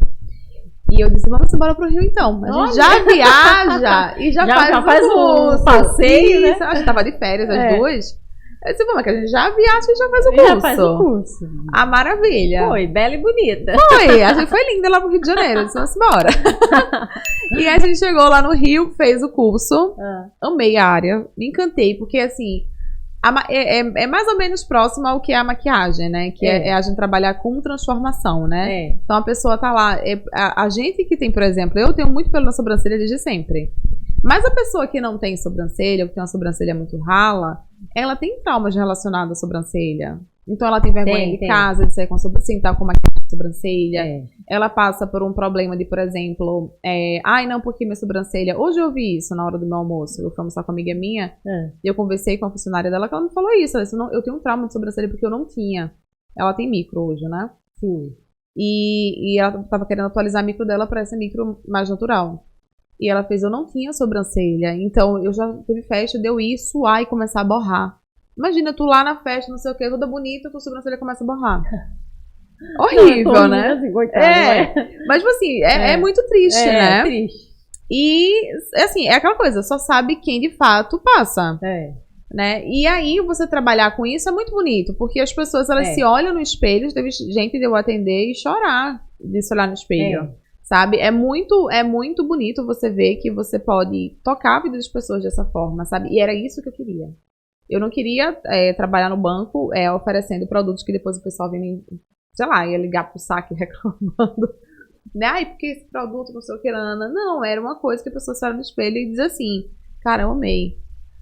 E eu disse, vamos embora pro Rio então. A gente já viaja e já faz um passeio, né? A gente tava de férias, as duas. Eu disse, vamos, que a gente já viaja e já faz o curso. Já faz o curso. A maravilha. Foi, bela e bonita. Foi, a gente foi linda lá pro Rio de Janeiro. Eu disse, vamos embora. E aí a gente chegou lá no Rio, fez o curso. Amei a área, me encantei, porque assim... É mais ou menos próximo ao que é a maquiagem, né? Que é a gente trabalhar com transformação, né? Então a pessoa tá lá. A gente que tem, por exemplo, eu tenho muito pelo na sobrancelha desde sempre. Mas a pessoa que não tem sobrancelha, ou que tem uma sobrancelha muito rala, ela tem traumas relacionados à sobrancelha. Então ela tem vergonha de casa, de sair com sentar com maquiagem de sobrancelha. Ela passa por um problema de, por exemplo, ai não, porque minha sobrancelha... Hoje eu ouvi isso na hora do meu almoço. Eu fui almoçar com uma amiga minha, e eu conversei com a funcionária dela, que ela me falou isso. Ela disse, eu tenho um trauma de sobrancelha porque eu não tinha. Ela tem micro hoje, né? Sim. E ela tava querendo atualizar a micro dela para essa micro mais natural. E ela fez, eu não tinha sobrancelha. Então eu já teve festa de eu ir suar e começar a borrar. Imagina, tu lá na festa, não sei o que, toda bonita, tua sobrancelha começa a borrar. Horrível, né? Assim, coitado, mas, tipo assim, é muito triste, né? É triste. E, assim, é aquela coisa, só sabe quem de fato passa. Né? E aí, você trabalhar com isso é muito bonito, porque as pessoas, elas se olham no espelho, teve gente de eu atender e chorar de se olhar no espelho. Sabe? É muito bonito você ver que você pode tocar a vida das pessoas dessa forma, sabe? E era isso que eu queria. Eu não queria trabalhar no banco oferecendo produtos que depois o pessoal vinha, sei lá, ia ligar pro saque reclamando. Né? Ai, porque esse produto não sei o que, não, era uma coisa que a pessoa se olha no espelho e diz assim, cara, eu amei.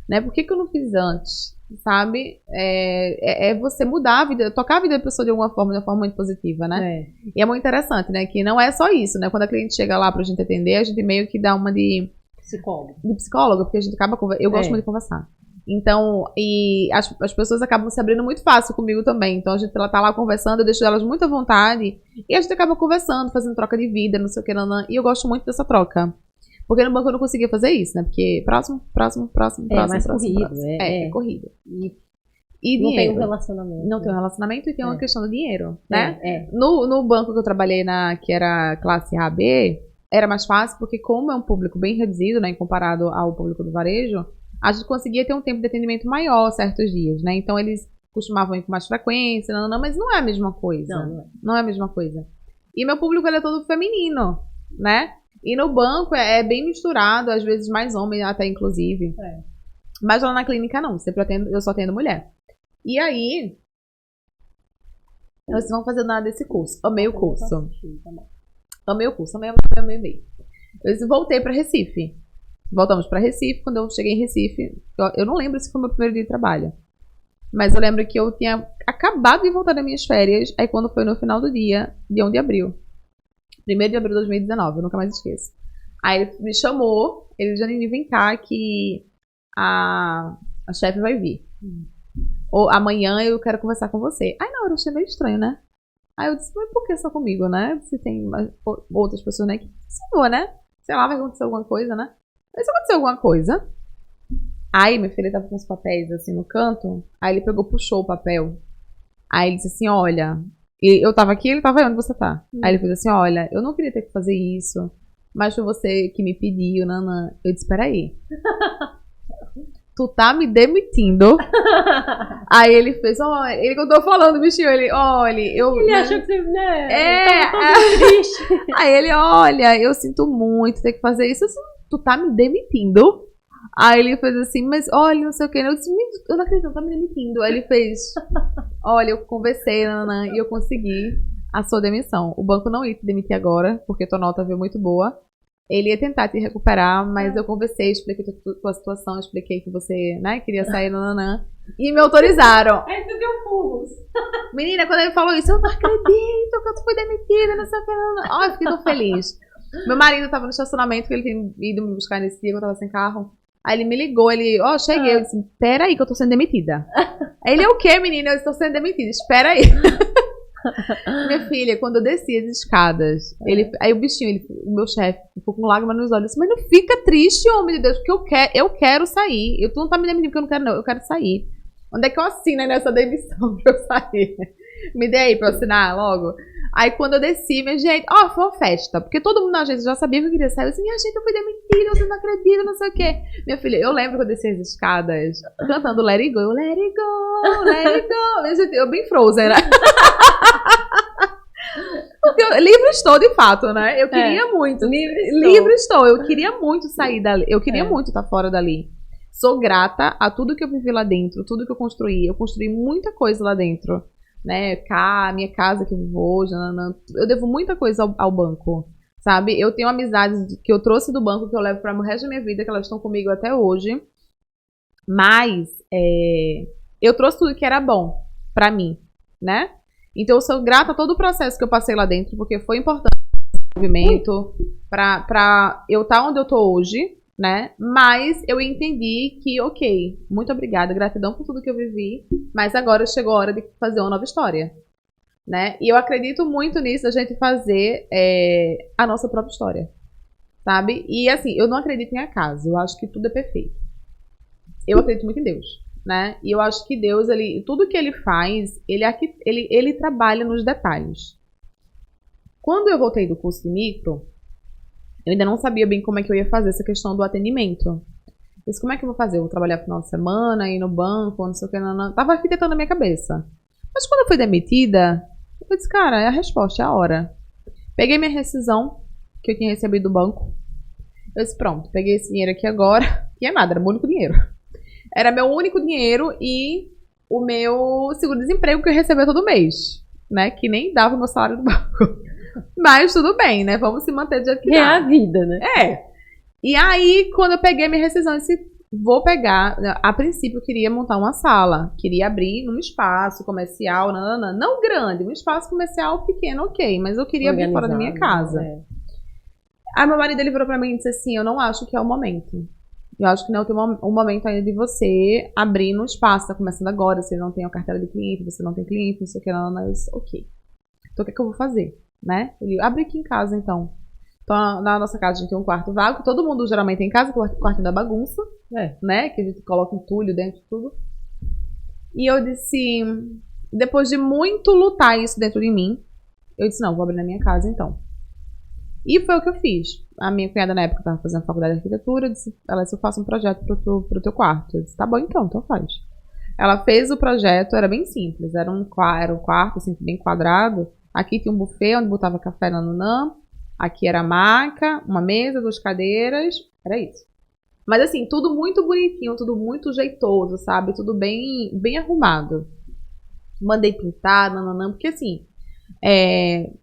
Né? Por que eu não fiz antes? Sabe? É você mudar a vida, tocar a vida da pessoa de uma forma muito positiva, né? E é muito interessante, né? Que não é só isso, né? Quando a cliente chega lá pra gente atender, a gente meio que dá uma de psicólogo, porque a gente acaba eu gosto muito de conversar. Então, e as pessoas acabam se abrindo muito fácil comigo também. Então, ela tá lá conversando, eu deixo elas muito à vontade. E a gente acaba conversando, fazendo troca de vida, não sei o que, e eu gosto muito dessa troca. Porque no banco eu não conseguia fazer isso, né? Porque próximo. Mais corrido. É corrido. E não tem um relacionamento. Não tem um relacionamento e tem uma questão do dinheiro, né? No banco que eu trabalhei, que era classe AB, era mais fácil, porque como é um público bem reduzido, né? Comparado ao público do varejo, a gente conseguia ter um tempo de atendimento maior certos dias, né? Então eles costumavam ir com mais frequência, mas não é a mesma coisa. Não é a mesma coisa. E meu público, ele é todo feminino, né? E no banco é bem misturado, às vezes mais homem até, inclusive. Mas lá na clínica não, eu só atendo mulher. E aí, vocês vão fazer nada desse curso. Amei o curso. Amei o curso, amei. Eu voltei pra Recife. Voltamos pra Recife. Quando eu cheguei em Recife, eu não lembro se foi meu primeiro dia de trabalho. Mas eu lembro que eu tinha acabado de voltar das minhas férias. Aí quando foi no final do dia 1 de abril. 1º de abril de 2019, eu nunca mais esqueço. Aí ele me chamou, ele disse, Janine, vem cá que a chefe vai vir. Ou amanhã eu quero conversar com você. Aí na hora eu achei meio estranho, né? Aí eu disse, mas por que só comigo, né? Se tem outras pessoas, né? Que senhor, né? Sei lá, vai acontecer alguma coisa, né? Mas se acontecer alguma coisa... Aí meu filho tava com os papéis assim no canto, aí ele puxou o papel. Aí ele disse assim, olha... E eu tava aqui, ele tava aí onde você tá. Aí ele fez assim, olha, eu não queria ter que fazer isso, mas foi você que me pediu, nanã. Eu disse, peraí. Tu tá me demitindo? Aí ele fez, olha, ele que eu tô falando, bichinho, ele achou que você, né? Tava triste. Aí ele, olha, eu sinto muito ter que fazer isso. Eu disse, tu tá me demitindo? Aí ele fez assim, mas olha, não sei o que. Eu disse, eu não acredito, tá me demitindo. Aí ele fez, olha, eu conversei, e eu consegui a sua demissão. O banco não ia te demitir agora, porque tua nota veio muito boa. Ele ia tentar te recuperar, mas eu conversei, expliquei tua situação, expliquei que você, né, queria sair, e me autorizaram. Aí tu deu pulos. Menina, quando ele falou isso, eu não acredito que eu fui demitida, não sei o que, Ai, eu fiquei tão feliz. Meu marido tava no estacionamento, que ele tinha ido me buscar nesse dia, que eu tava sem carro. Aí ele me ligou, cheguei, eu disse, peraí que eu tô sendo demitida. Aí ele, o quê, menina? Eu estou sendo demitida, espera aí. Minha filha, quando eu desci as escadas, aí o bichinho, o meu chefe, ficou com lágrimas nos olhos, mas não fica triste, homem de Deus, porque eu quero sair. Tu não tá me demitindo porque eu não quero, não, eu quero sair. Onde é que eu assino nessa demissão pra eu sair? Me dê aí pra eu assinar logo. Aí quando eu desci, minha gente, foi uma festa, porque todo mundo na agência já sabia que eu queria sair. Eu disse, minha gente, eu fui demitida, você não acredita, não sei o quê. Minha filha, eu lembro que eu desci as escadas cantando Let It Go, Let It Go, Let It Go. Minha gente, eu bem Frozen, né? Porque livre estou, de fato, né? Eu queria muito. Livre estou. Eu queria muito sair dali. Eu queria muito estar fora dali. Sou grata a tudo que eu vivi lá dentro, tudo que eu construí. Eu construí muita coisa lá dentro. Né? Minha casa que eu vivo hoje. Eu devo muita coisa ao banco. Sabe? Eu tenho amizades que eu trouxe do banco que eu levo para o resto da minha vida, que elas estão comigo até hoje. Mas eu trouxe tudo que era bom para mim, né? Então eu sou grata a todo o processo que eu passei lá dentro, porque foi importante o movimento pra eu estar onde eu tô hoje, né? Mas eu entendi que, ok, muito obrigada, gratidão por tudo que eu vivi, mas agora chegou a hora de fazer uma nova história, né? E eu acredito muito nisso, a gente fazer a nossa própria história, sabe? E assim, eu não acredito em acaso, eu acho que tudo é perfeito. Eu acredito muito em Deus. Né? E eu acho que Deus, tudo que ele faz, ele trabalha nos detalhes. Quando eu voltei do curso de micro, eu ainda não sabia bem como é que eu ia fazer essa questão do atendimento. Eu disse, como é que eu vou fazer? Eu vou trabalhar no final de semana, ir no banco, não sei o que, não. Tava arquitetando na minha cabeça. Mas quando eu fui demitida, eu disse, cara, é a resposta, é a hora. Peguei minha rescisão, que eu tinha recebido do banco. Eu disse, pronto, peguei esse dinheiro aqui agora. E é nada, era meu único dinheiro. Era meu único dinheiro e o meu seguro-desemprego que eu recebia todo mês, né? Que nem dava o meu salário do banco. Mas tudo bem, né? Vamos se manter do jeito que dá. É a vida, né? E aí, quando eu peguei minha rescisão, eu disse, vou pegar... A princípio, eu queria montar uma sala. Queria abrir num espaço comercial, não grande. Um espaço comercial pequeno, ok. Mas eu queria abrir fora da minha casa. Aí meu marido, ele virou pra mim e disse assim, eu não acho que é o momento. Eu acho que não tem um momento ainda de você abrir no espaço, tá começando agora, você não tem a carteira de cliente, você não tem cliente, não sei o que, não, ok. Então o que é que eu vou fazer, né? Ele abre aqui em casa, então. Então na nossa casa a gente tem um quarto vago, que todo mundo geralmente tem em casa, que é o quarto da bagunça, né? Que a gente coloca entulho dentro de tudo. E eu disse, depois de muito lutar isso dentro de mim, eu disse, não, vou abrir na minha casa então. E foi o que eu fiz. A minha cunhada na época estava fazendo faculdade de arquitetura, disse, ela disse, eu faço um projeto pro teu quarto. Eu disse, tá bom então faz. Ela fez o projeto, era bem simples, era um quarto assim, bem quadrado. Aqui tinha um buffet onde botava café nananã. Aqui era a maca, uma mesa, 2 cadeiras, era isso. Mas assim, tudo muito bonitinho, tudo muito jeitoso, sabe? Tudo bem arrumado. Mandei pintar, nananã, porque assim,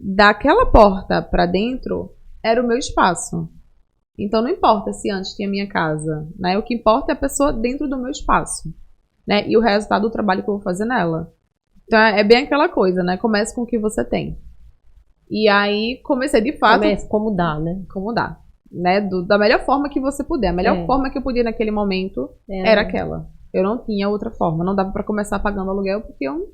daquela porta pra dentro era o meu espaço. Então não importa se antes tinha minha casa, né? O que importa é a pessoa dentro do meu espaço, né? E o resultado do trabalho que eu vou fazer nela. Então é bem aquela coisa, né? Comece com o que você tem. E aí comecei de fato. Comece como dá, né? Como dá, né? Da melhor forma que você puder. A melhor forma que eu podia naquele momento era aquela. Eu não tinha outra forma. Não dava pra começar pagando aluguel porque eu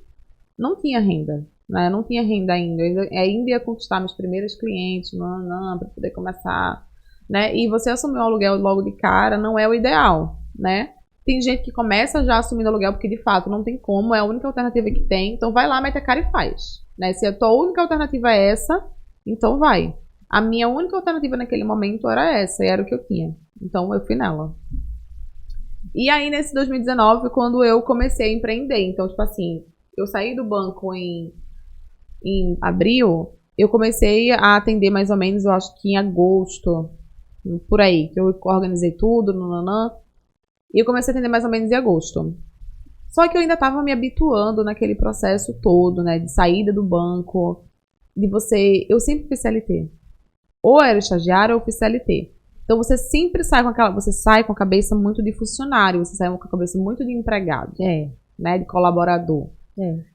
não tinha renda. Né? Eu não tinha renda ainda. Eu ainda ia conquistar meus primeiros clientes, para poder começar, né? E você assumir um aluguel logo de cara não é o ideal, né? Tem gente que começa já assumindo aluguel porque de fato não tem como, é a única alternativa que tem. Então vai lá, mete a cara e faz, né? Se a tua única alternativa é essa, então vai. A minha única alternativa naquele momento era essa, e era o que eu tinha. Então eu fui nela. E aí nesse 2019, quando eu comecei a empreender, então tipo assim, eu saí do banco em abril, eu comecei a atender mais ou menos, eu acho que em agosto, por aí, que eu organizei tudo, e eu comecei a atender mais ou menos em agosto. Só que eu ainda estava me habituando naquele processo todo, né, de saída do banco, eu sempre fui CLT. Ou era estagiário ou fui CLT. Então você sempre sai com a cabeça muito de funcionário, você sai com a cabeça muito de empregado, né, de colaborador.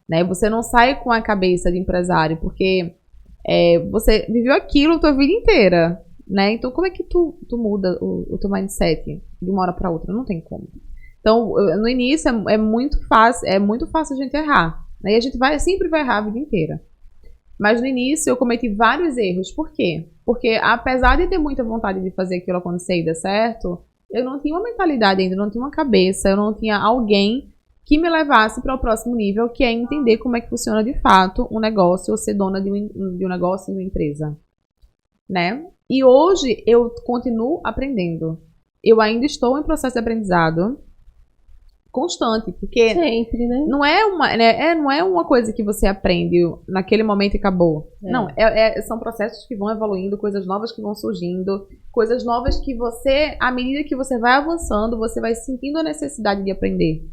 Né? Você não sai com a cabeça de empresário, porque você viveu aquilo a tua vida inteira, né? Então como é que tu muda o teu mindset de uma hora para outra? Não tem como. Então no início é muito fácil a gente errar, né? E a gente sempre vai errar a vida inteira. Mas no início eu cometi vários erros. Por quê? Porque apesar de ter muita vontade de fazer aquilo acontecer e dar certo, eu não tinha uma mentalidade ainda, eu não tinha uma cabeça, eu não tinha alguém que me levasse para o próximo nível, que é entender como é que funciona de fato um negócio, ou ser dona de um negócio, de uma empresa, né? E hoje eu continuo aprendendo. Eu ainda estou em processo de aprendizado constante, porque sempre, né? não é uma coisa que você aprende naquele momento e acabou. Não, são processos que vão evoluindo, coisas novas que vão surgindo, coisas novas que você, à medida que você vai avançando, você vai sentindo a necessidade de aprender.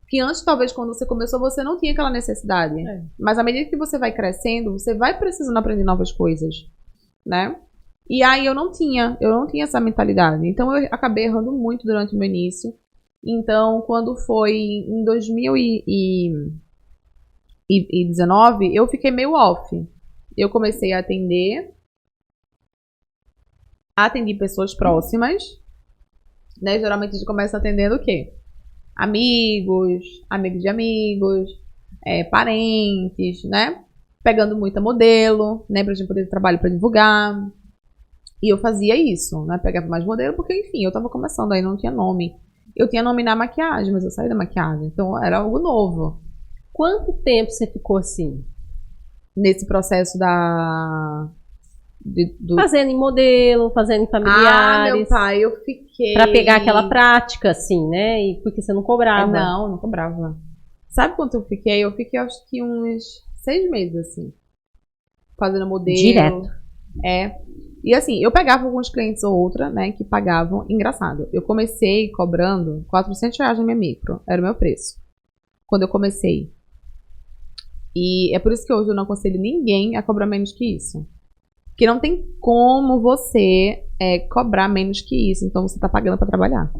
Que antes, talvez, quando você começou, você não tinha aquela necessidade. Mas à medida que você vai crescendo, você vai precisando aprender novas coisas, né? E aí eu não tinha essa mentalidade. Então eu acabei errando muito durante o meu início. Então, quando foi em 2019, eu fiquei meio off. Eu comecei a atendi pessoas próximas, né? Geralmente a gente começa atendendo o quê? Amigos de amigos, parentes, né? Pegando muita modelo, né? Pra gente poder ter trabalho pra divulgar. E eu fazia isso, né? Pegava mais modelo, porque, enfim, eu tava começando aí, não tinha nome. Eu tinha nome na maquiagem, mas eu saí da maquiagem. Então, era algo novo. Quanto tempo você ficou assim? Nesse processo fazendo em modelo, fazendo em familiares. Meu pai, eu fiquei... Pra pegar aquela prática, assim, né? E porque você não cobrava. Não cobrava. Sabe quanto eu fiquei? Eu fiquei, acho que uns 6 meses, assim. Fazendo modelo. Direto. E assim, eu pegava alguns clientes ou outra, né, que pagavam. Engraçado, eu comecei cobrando R$400 na minha micro. Era o meu preço. Quando eu comecei. E é por isso que hoje eu não aconselho ninguém a cobrar menos que isso. Porque não tem como você cobrar menos que isso. Então você tá pagando pra trabalhar.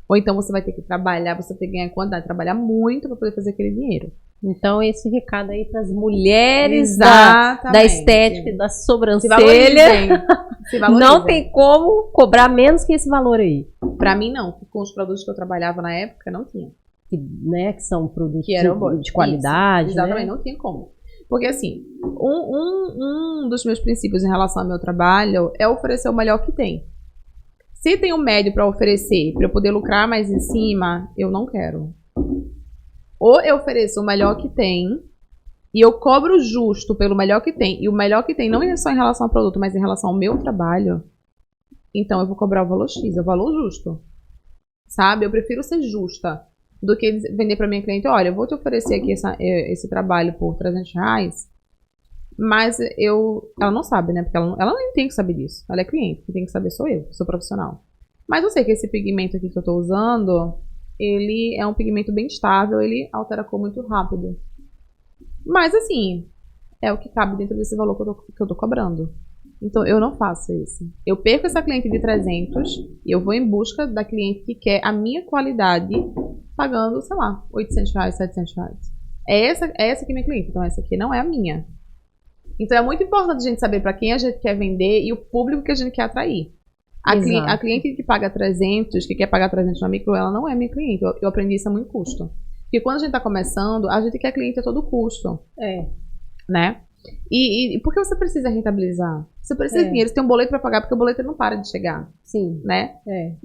Ou então você vai ter que trabalhar, você vai ter que ganhar quantidade, trabalhar muito pra poder fazer aquele dinheiro. Então, esse recado aí para as mulheres da estética, da sobrancelha. Se não tem como cobrar menos que esse valor aí. Pra mim, não. Com os produtos que eu trabalhava na época, não tinha. Que são produtos que eram de qualidade. Isso, exatamente, né? Não tinha como. Porque, assim, um dos meus princípios em relação ao meu trabalho é oferecer o melhor que tem. Se tem um médio para oferecer, para eu poder lucrar mais em cima, eu não quero. Ou eu ofereço o melhor que tem e eu cobro justo pelo melhor que tem. E o melhor que tem não é só em relação ao produto, mas em relação ao meu trabalho. Então eu vou cobrar o valor X, o valor justo. Sabe? Eu prefiro ser justa do que vender para minha cliente, olha, eu vou te oferecer aqui esse trabalho por R$300, mas ela não sabe, né? Porque ela nem tem que saber disso. Ela é cliente, quem tem que saber sou eu, sou profissional. Mas eu sei que esse pigmento aqui que eu tô usando, ele é um pigmento bem estável, ele altera a cor muito rápido. Mas assim, é o que cabe dentro desse valor que eu tô cobrando. Então eu não faço isso. Eu perco essa cliente de 300 e eu vou em busca da cliente que quer a minha qualidade pagando, sei lá, R$800, R$700. É essa que é minha cliente, então essa aqui não é a minha. Então é muito importante a gente saber para quem a gente quer vender e o público que a gente quer atrair. A cliente que paga 300, que quer pagar 300 na micro, ela não é minha cliente. Eu aprendi isso a muito custo. Porque quando a gente tá começando, a gente quer cliente a todo custo. Né? E por que você precisa rentabilizar? Você precisa de dinheiro, você tem um boleto para pagar, porque o boleto não para de chegar. Sim. Né?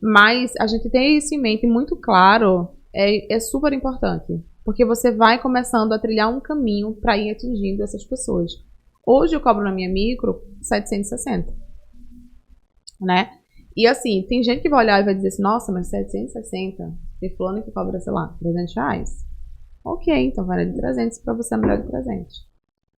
Mas a gente tem isso em mente muito claro, é super importante. Porque você vai começando a trilhar um caminho para ir atingindo essas pessoas. Hoje eu cobro na minha micro 760. Né? E assim, tem gente que vai olhar e vai dizer assim, nossa, mas 760, tem fulano que cobra, sei lá, R$300. Ok, então vai de 300 para você é melhor de 300.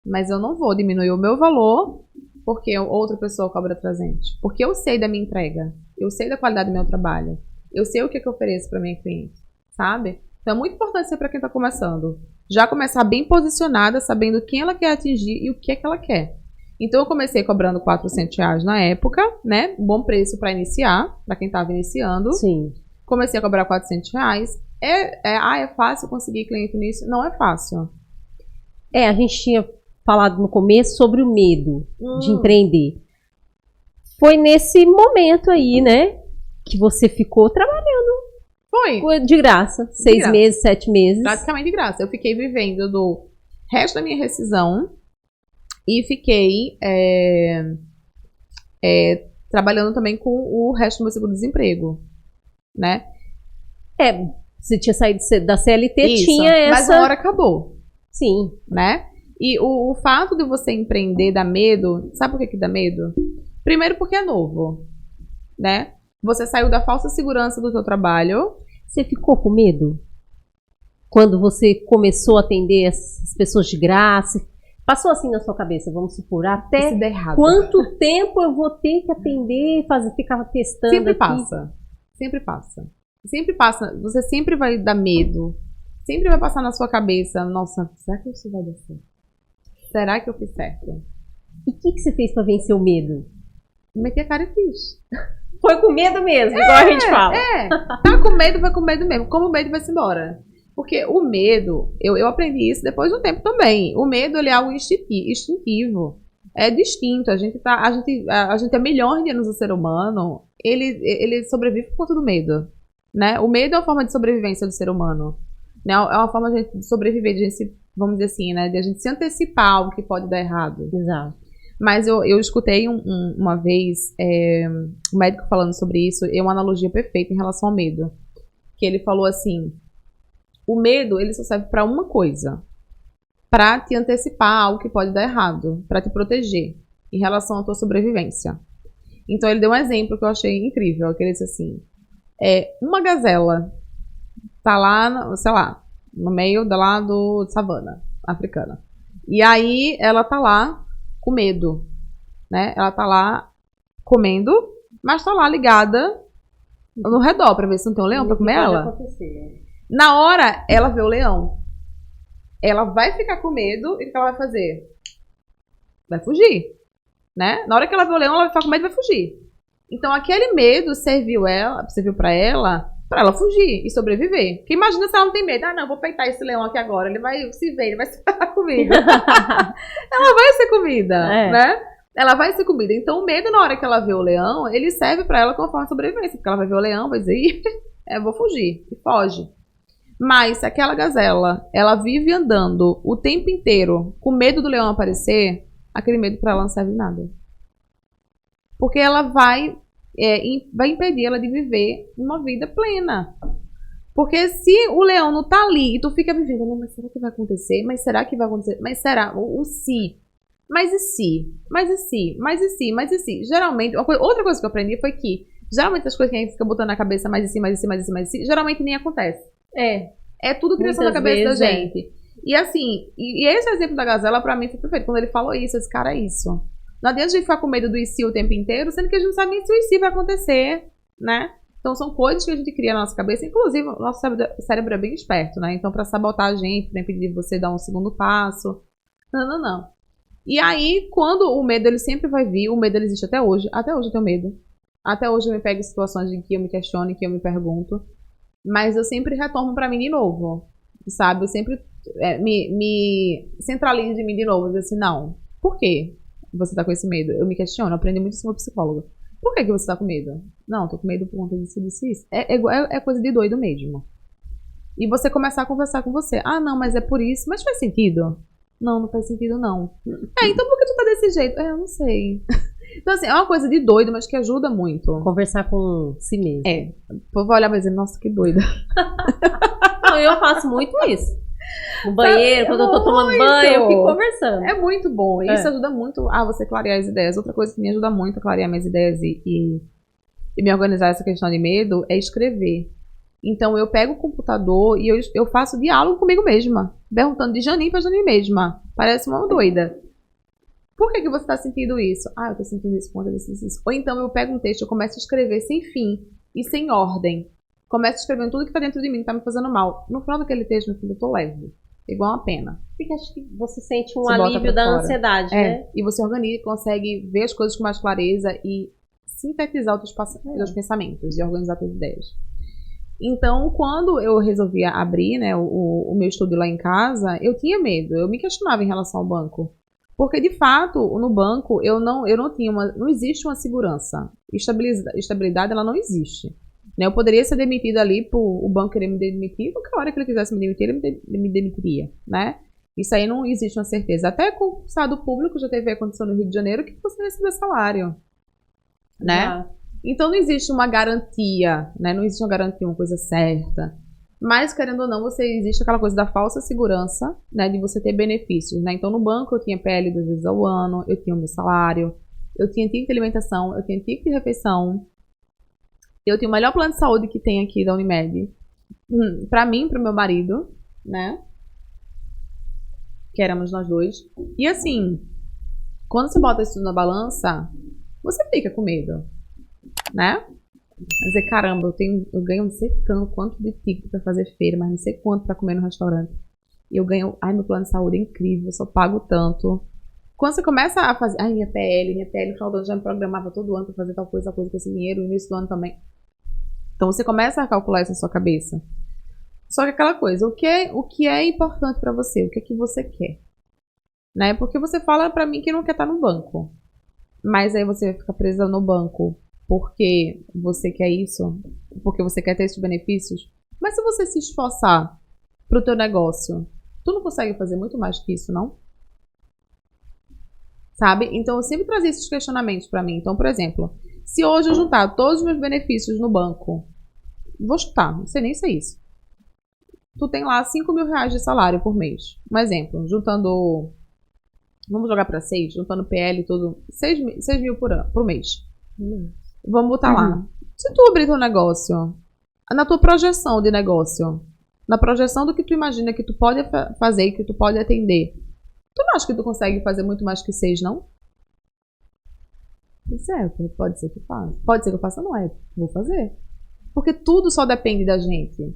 Mas eu não vou diminuir o meu valor porque outra pessoa cobra 300. Porque eu sei da minha entrega, eu sei da qualidade do meu trabalho, eu sei o que eu ofereço para minha cliente, sabe? Então é muito importante ser para quem está começando. Já começar bem posicionada, sabendo quem ela quer atingir e o que é que ela quer. Então eu comecei cobrando R$400 na época, né? Um bom preço para iniciar, para quem estava iniciando. Sim. Comecei a cobrar R$400. É fácil conseguir cliente nisso? Não é fácil. A gente tinha falado no começo sobre o medo de empreender. Foi nesse momento aí, né? Que você ficou trabalhando. Foi. De graça. 6 meses, 7 meses. Praticamente de graça. Eu fiquei vivendo do resto da minha rescisão. E fiquei trabalhando também com o resto do meu seguro-desemprego, né? Você tinha saído da CLT, Isso, tinha essa... mas uma hora acabou. Sim. Né? E o fato de você empreender dá medo, sabe por que dá medo? Primeiro porque é novo, né? Você saiu da falsa segurança do seu trabalho. Você ficou com medo? Quando você começou a atender as pessoas de graça, passou assim na sua cabeça, vamos supor, até quanto tempo eu vou ter que atender, ficava testando Sempre aqui. passa, sempre passa. Sempre passa, você sempre vai dar medo. Sempre vai passar na sua cabeça, nossa, será que isso vai dar certo? Será que eu fiz certo? E o que você fez pra vencer o medo? Meti a cara e fiz. Foi com medo mesmo, igual a gente fala. Tá com medo, vai com medo mesmo. Como o medo vai-se embora. Porque o medo, eu aprendi isso depois de um tempo também. O medo, ele é algo instintivo. É distinto. A gente há milhões de anos do ser humano, ele sobrevive por conta do medo. Né? O medo é uma forma de sobrevivência do ser humano. Né? É uma forma de sobreviver, de a gente, vamos dizer assim, né? De a gente se antecipar ao que pode dar errado. Exato. Mas eu escutei uma vez um médico falando sobre isso, e uma analogia perfeita em relação ao medo. Que ele falou assim, o medo, ele só serve para uma coisa. Para te antecipar algo que pode dar errado. Para te proteger em relação à tua sobrevivência. Então ele deu um exemplo que eu achei incrível. Que ele disse assim, uma gazela tá lá, sei lá, no meio de savana africana. E aí ela tá lá com medo, né? Ela tá lá comendo, mas tá lá ligada no redor pra ver se não tem um leão pra comer ela. Na hora, ela vê o leão. Ela vai ficar com medo e o que ela vai fazer? Vai fugir, né? Na hora que ela vê o leão, ela vai ficar com medo e vai fugir. Então aquele medo serviu pra ela fugir e sobreviver. Porque imagina se ela não tem medo. Ah, não, eu vou peitar esse leão aqui agora. Ele vai se ver, ele vai se ferrar comigo. Ela vai ser comida, né? Ela vai ser comida. Então o medo, na hora que ela vê o leão, ele serve pra ela como forma de sobrevivência. Porque ela vai ver o leão, vai dizer, eu vou fugir. E foge. Mas se aquela gazela, ela vive andando o tempo inteiro com medo do leão aparecer, aquele medo pra ela não serve de nada. Porque ela vai impedir ela de viver uma vida plena. Porque se o leão não tá ali e tu fica vivendo, não, mas será que vai acontecer? Mas será que vai acontecer? Mas será? O se? Mas e se? Mas e se? Mas e se? Mas e se? Geralmente, outra coisa que eu aprendi foi que, geralmente as coisas que a gente fica botando na cabeça, mas e se, mas e se, mas e se, mas e se, geralmente nem acontece. É tudo criação da cabeça da gente. E assim, e esse exemplo da gazela pra mim foi perfeito. Quando ele falou isso, esse cara é isso. Não adianta a gente ficar com medo do IC o tempo inteiro, sendo que a gente não sabe nem se o IC vai acontecer, né? Então são coisas que a gente cria na nossa cabeça. Inclusive, o nosso cérebro é bem esperto, né? Então, pra sabotar a gente, pra impedir você dar um segundo passo. Não. E aí, quando o medo, ele sempre vai vir, o medo ele existe até hoje. Até hoje eu tenho medo. Até hoje eu me pego em situações em que eu me questiono, em que eu me pergunto. Mas eu sempre retorno pra mim de novo, sabe? Eu sempre me centralizo em mim de novo. Eu digo assim, não, por quê você tá com esse medo? Eu me questiono, eu aprendi muito isso com meu psicólogo. Por que você tá com medo? Não, tô com medo por conta disso. É coisa de doido mesmo. E você começar a conversar com você. Ah, não, mas é por isso. Mas faz sentido? Não faz sentido não. Então por que tu tá desse jeito? Eu não sei. Então assim, é uma coisa de doido, mas que ajuda muito. Conversar com si mesmo. O povo vai olhar e vai dizer, nossa, que doida. Não, eu faço muito isso. No banheiro, quando eu tô tomando banho, eu fico conversando. É muito bom. Isso ajuda muito a você clarear as ideias. Outra coisa que me ajuda muito a clarear minhas ideias e me organizar essa questão de medo é escrever. Então eu pego o computador e eu faço diálogo comigo mesma. Perguntando de Janine pra Janine mesma. Parece uma doida. Por que você tá sentindo isso? Ah, eu tô sentindo isso por conta disso. Ou então eu pego um texto e eu começo a escrever sem fim e sem ordem. Começo escrevendo tudo que tá dentro de mim, que tá me fazendo mal. No final daquele texto, meu filho, eu tô leve. Igual uma pena. Porque acho que você sente um alívio da ansiedade, né? E você organiza, consegue ver as coisas com mais clareza e sintetizar os teus pensamentos e organizar suas ideias. Então, quando eu resolvi abrir, né, o meu estúdio lá em casa, eu tinha medo. Eu me questionava em relação ao banco. Porque, de fato, no banco, eu não tinha não existe uma segurança. Estabilidade, ela não existe. Eu poderia ser demitido ali, o banco querer me demitir, qualquer hora que ele quisesse me demitir, ele me demitiria, né? Isso aí não existe uma certeza. Até com o concurso público já teve a condição no Rio de Janeiro que você recebe salário, né? Então não existe uma garantia, né? Não existe uma garantia, uma coisa certa. Mas, querendo ou não, existe aquela coisa da falsa segurança, né, de você ter benefícios, né? Então, no banco eu tinha PL 2 vezes ao ano, eu tinha o meu salário, eu tinha ticket de alimentação, eu tinha ticket de refeição, eu tinha o melhor plano de saúde que tem aqui da Unimed, pra mim e pro meu marido, né? Que éramos nós dois. E assim, quando você bota isso na balança, você fica com medo, né? Dizer, caramba, eu ganho não sei quanto de ticket pra fazer feira, mas não sei quanto pra comer no restaurante. E eu ganho, meu plano de saúde é incrível, eu só pago tanto. Quando você começa a fazer, minha PL, no final do ano já me programava todo ano pra fazer tal coisa com esse dinheiro, no início do ano também. Então você começa a calcular isso na sua cabeça. Só que aquela coisa, o que é importante pra você? O que é que você quer? Né? Porque você fala pra mim que não quer estar no banco. Mas aí você fica presa no banco porque você quer isso, porque você quer ter esses benefícios. Mas se você se esforçar pro teu negócio, tu não consegue fazer muito mais que isso, não? Sabe? Então eu sempre trazia esses questionamentos pra mim. Então, por exemplo, se hoje eu juntar todos os meus benefícios no banco, vou chutar, não sei nem se é isso. Tu tem lá 5 mil reais de salário por mês. Um exemplo, juntando, vamos jogar pra 6, juntando PL e tudo, 6 mil por mês. Vamos botar lá. Se tu abrir teu negócio, na tua projeção de negócio, na projeção do que tu imagina que tu pode fazer, que tu pode atender, tu não acha que tu consegue fazer muito mais que 6, não? Certo, pode ser que faça. Pode ser que eu faça, não é? Vou fazer. Porque tudo só depende da gente.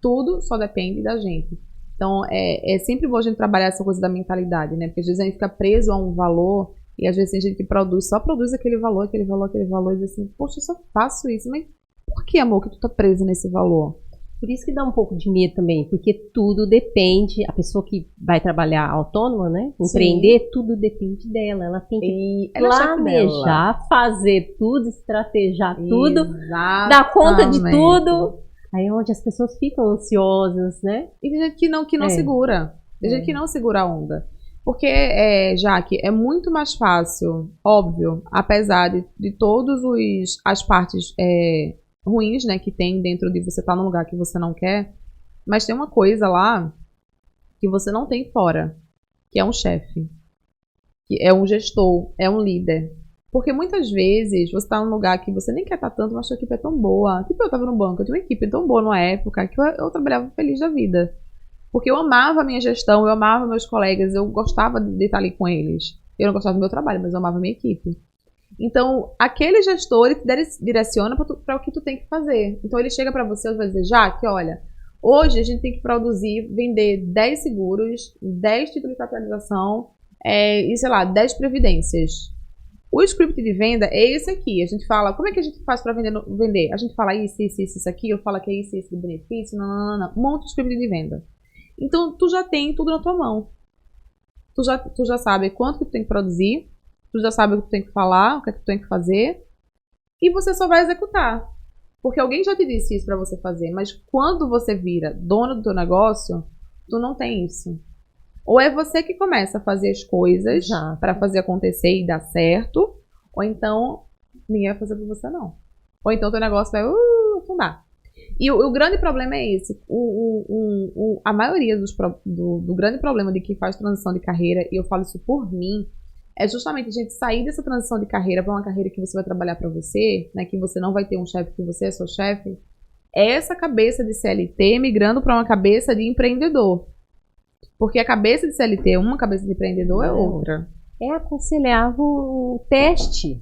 Tudo só depende da gente. Então, é sempre bom a gente trabalhar essa coisa da mentalidade, né? Porque às vezes a gente fica preso a um valor e às vezes tem gente que só produz aquele valor, e diz assim, poxa, eu só faço isso. Mas por que, amor, que tu tá preso nesse valor? Por isso que dá um pouco de medo também, porque tudo depende, a pessoa que vai trabalhar autônoma, né? Empreender, sim, tudo depende dela. Ela tem que planejar, fazer tudo, estrategiar tudo, dar conta de tudo. Aí é onde as pessoas ficam ansiosas, né? E tem gente que não segura. Tem gente que não segura a onda. Porque, Jaque, é muito mais fácil, óbvio, apesar de todas as partes ruins, né, que tem dentro de você estar num lugar que você não quer, mas tem uma coisa lá que você não tem fora, que é um chefe, que é um gestor, é um líder. Porque muitas vezes você está num lugar que você nem quer estar tanto, mas a sua equipe é tão boa. Tipo, eu estava no banco, eu tinha uma equipe tão boa numa época que eu trabalhava feliz da vida. Porque eu amava a minha gestão, eu amava meus colegas, eu gostava de estar ali com eles. Eu não gostava do meu trabalho, mas eu amava a minha equipe. Então, aquele gestor, ele te direciona para o que tu tem que fazer. Então, ele chega para você e vai dizer, Jaque, olha, hoje a gente tem que produzir, vender 10 seguros, 10 títulos de capitalização e, sei lá, 10 previdências. O script de venda é esse aqui. A gente fala, como é que a gente faz para vender? A gente fala isso aqui, eu falo que é isso de benefício, não. Monta o script de venda. Então, tu já tem tudo na tua mão. Tu já sabe quanto que tu tem que produzir, tu já sabe o que tu tem que falar, o que é que tu tem que fazer, e você só vai executar. Porque alguém já te disse isso pra você fazer, mas quando você vira dono do teu negócio, tu não tem isso. Ou é você que começa a fazer as coisas pra fazer acontecer e dar certo, ou então ninguém vai fazer pra você não. Ou então teu negócio vai afundar. E o grande problema é esse. A maioria do grande problema de quem faz transição de carreira, e eu falo isso por mim, é justamente a gente sair dessa transição de carreira para uma carreira que você vai trabalhar para você, né, que você não vai ter um chefe, que você é seu chefe, é essa cabeça de CLT migrando para uma cabeça de empreendedor. Porque a cabeça de CLT é uma, cabeça de empreendedor é outra. É aconselhável o teste,